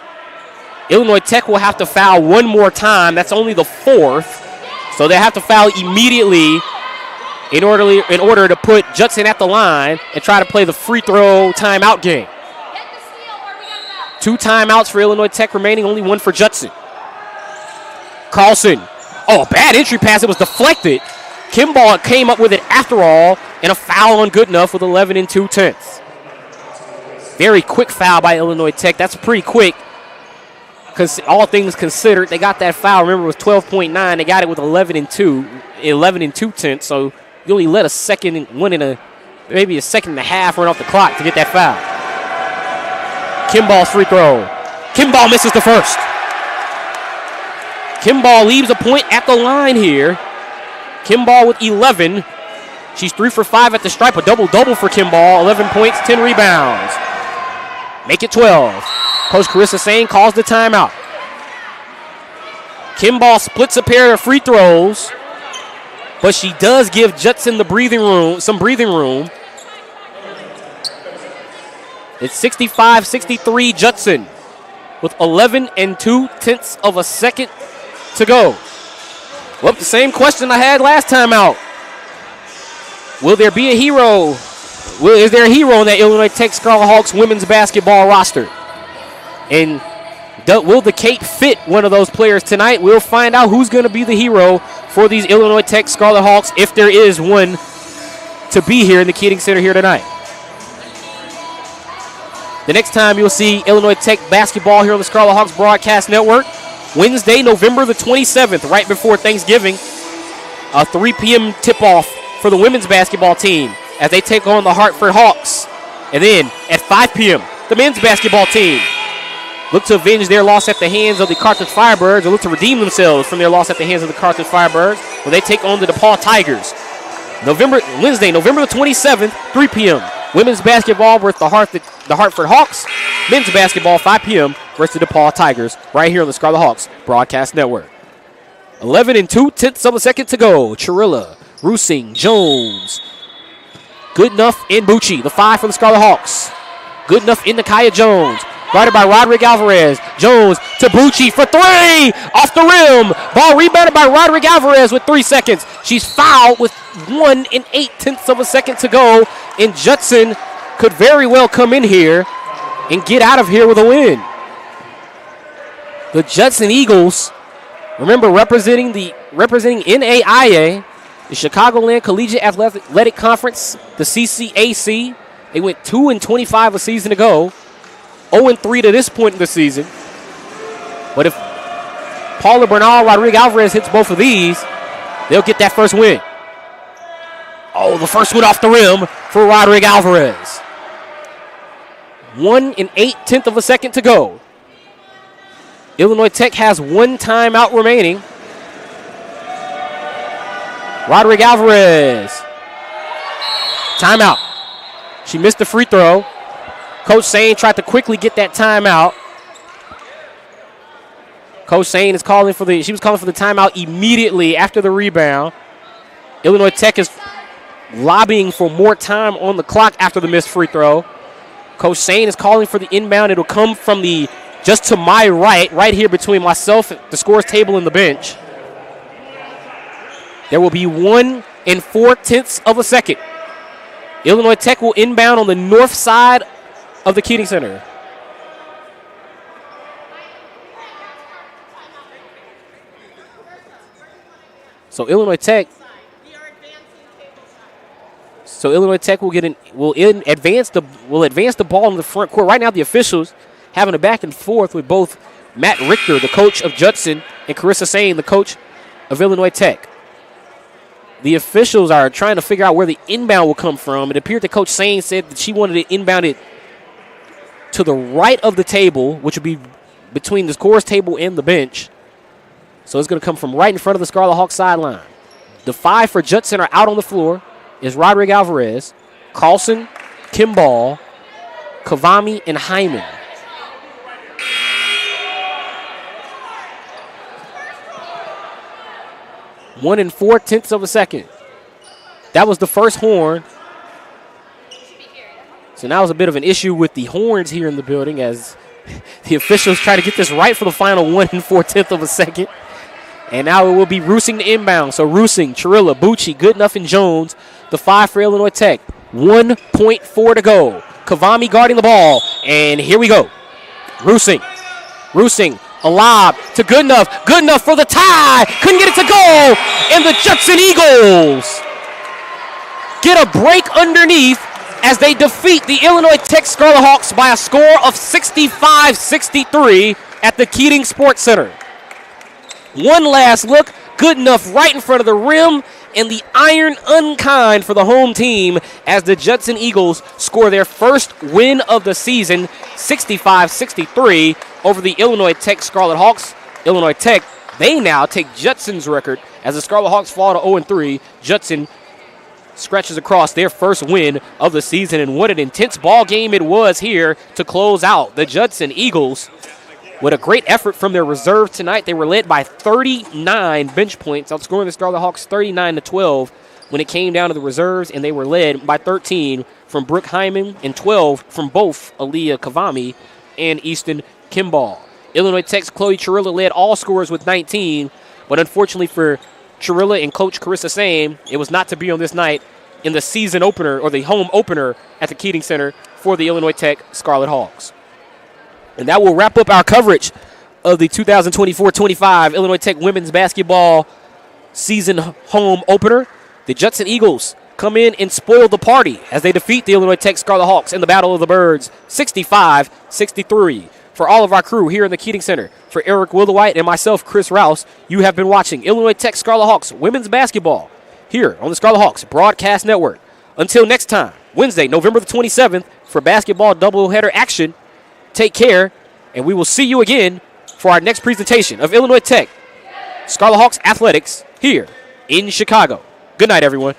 Illinois Tech will have to foul one more time. That's only the fourth. So they have to foul immediately in order to put Judson at the line and try to play the free throw timeout game. 2 timeouts for Illinois Tech remaining, only 1 for Judson. Carlson. Oh, bad entry pass. It was deflected. Kimball came up with it after all, and a foul on Goodenough with 11 2/10. Very quick foul by Illinois Tech. That's pretty quick because all things considered, they got that foul. Remember, it was 12.9. They got it with 11 2/10. So you only let maybe a second and a half run off the clock to get that foul. Kimball's free throw. Kimball misses the first. Kimball leaves a point at the line here. Kimball with 11. She's 3 for 5 at the stripe. A double-double for Kimball. 11 points, 10 rebounds. Make it 12. Coach Carissa Sane calls the timeout. Kimball splits a pair of free throws, but she does give Judson some breathing room. It's 65-63 Judson with 11 2/10 of a second to go. Well, the same question I had last time out. Will there be a hero? Is there a hero in that Illinois Tech Scarlet Hawks women's basketball roster? And will the cape fit one of those players tonight? We'll find out who's going to be the hero for these Illinois Tech Scarlet Hawks, if there is one to be here in the Keating Center here tonight. The next time you'll see Illinois Tech basketball here on the Scarlet Hawks Broadcast Network, Wednesday, November the 27th, right before Thanksgiving, a 3 p.m. tip-off for the women's basketball team as they take on the Hartford Hawks. And then at 5 p.m., the men's basketball team look to avenge their loss at the hands of the Carthage Firebirds, or look to redeem themselves from their loss at the hands of the Carthage Firebirds when they take on the DePaul Tigers. Wednesday, November the 27th, 3 p.m. Women's basketball versus the Hartford Hawks. Men's basketball, 5 p.m. versus the DePaul Tigers, right here on the Scarlet Hawks Broadcast Network. 11 2/10 of a second to go. Chirilla, Rusing, Jones. Goodenough in Bucci, the 5 for the Scarlet Hawks. Goodenough in Nakia Jones. Guarded by Roderick Alvarez. Jones to Bucci for 3. Off the rim. Ball rebounded by Roderick Alvarez with 3 seconds. She's fouled with 1 8/10 of a second to go. And Judson could very well come in here and get out of here with a win. The Judson Eagles, remember, representing NAIA, the Chicagoland Collegiate Athletic Conference, the CCAC. They went 2-25 a season ago. 0-3 to this point in the season. But if Paula Bernal, Rodrigo Alvarez hits both of these, they'll get that first win. Oh, the first one off the rim for Rodrigo Alvarez. 1 8/10 of a second to go. Illinois Tech has 1 timeout remaining. Rodrigo Alvarez. Timeout. She missed the free throw. Coach Sane tried to quickly get that timeout. Coach Sane is calling for the timeout immediately after the rebound. Illinois Tech is lobbying for more time on the clock after the missed free throw. Coach Sane is calling for the inbound. It'll come from just to my right here between myself, the scores table, and the bench. There will be 1 4/10 of a second. Illinois Tech will inbound on the north side of the Keating Center. So Illinois Tech will advance the ball in the front court. Right now, the officials having a back and forth with both Matt Richter, the coach of Judson, and Carissa Sane, the coach of Illinois Tech. The officials are trying to figure out where the inbound will come from. It appeared that Coach Sane said that she wanted to inbound it to the right of the table, which would be between the scores table and the bench. So it's going to come from right in front of the Scarlet Hawks sideline. The 5 for Judson are out on the floor. Is Rodrigo Alvarez, Carlson, Kimball, Kavami, and Hyman. One 4/10 of a second. That was the first horn. So now it's a bit of an issue with the horns here in the building as The officials try to get this right for the final 1 4/10 of a second. And now it will be Rusing to inbound. So Rusing, Chirilla, Bucci, Goodenough, and Jones. The 5 for Illinois Tech. 1.4 to go. Kavami guarding the ball. And here we go. Rusing, a lob to Goodenough. Goodenough for the tie. Couldn't get it to go. And the Judson Eagles get a break underneath as they defeat the Illinois Tech Scarlet Hawks by a score of 65-63 at the Keating Sports Center. One last look. Goodenough right in front of the rim. And the iron unkind for the home team as the Judson Eagles score their first win of the season, 65-63 over the Illinois Tech Scarlet Hawks. Illinois Tech, they now take Judson's record as the Scarlet Hawks fall to 0-3. Judson scratches across their first win of the season, and what an intense ball game it was here to close out. The Judson Eagles, with a great effort from their reserve tonight, they were led by 39 bench points, outscoring the Scarlet Hawks 39-12 when it came down to the reserves, and they were led by 13 from Brooke Hyman and 12 from both Aaliyah Kavami and Easton Kimball. Illinois Tech's Chloe Chirilla led all scorers with 19, but unfortunately for Chirilla and Coach Carissa Same, it was not to be on this night in the season opener or the home opener at the Keating Center for the Illinois Tech Scarlet Hawks. And that will wrap up our coverage of the 2024-25 Illinois Tech women's basketball season home opener. The Judson Eagles come in and spoil the party as they defeat the Illinois Tech Scarlet Hawks in the Battle of the Birds, 65-63. For all of our crew here in the Keating Center, for Eric Willowhite and myself, Chris Rouse, you have been watching Illinois Tech Scarlet Hawks women's basketball here on the Scarlet Hawks Broadcast Network. Until next time, Wednesday, November the 27th, for basketball doubleheader action. Take care, and we will see you again for our next presentation of Illinois Tech Scarlet Hawks Athletics here in Chicago. Good night, everyone.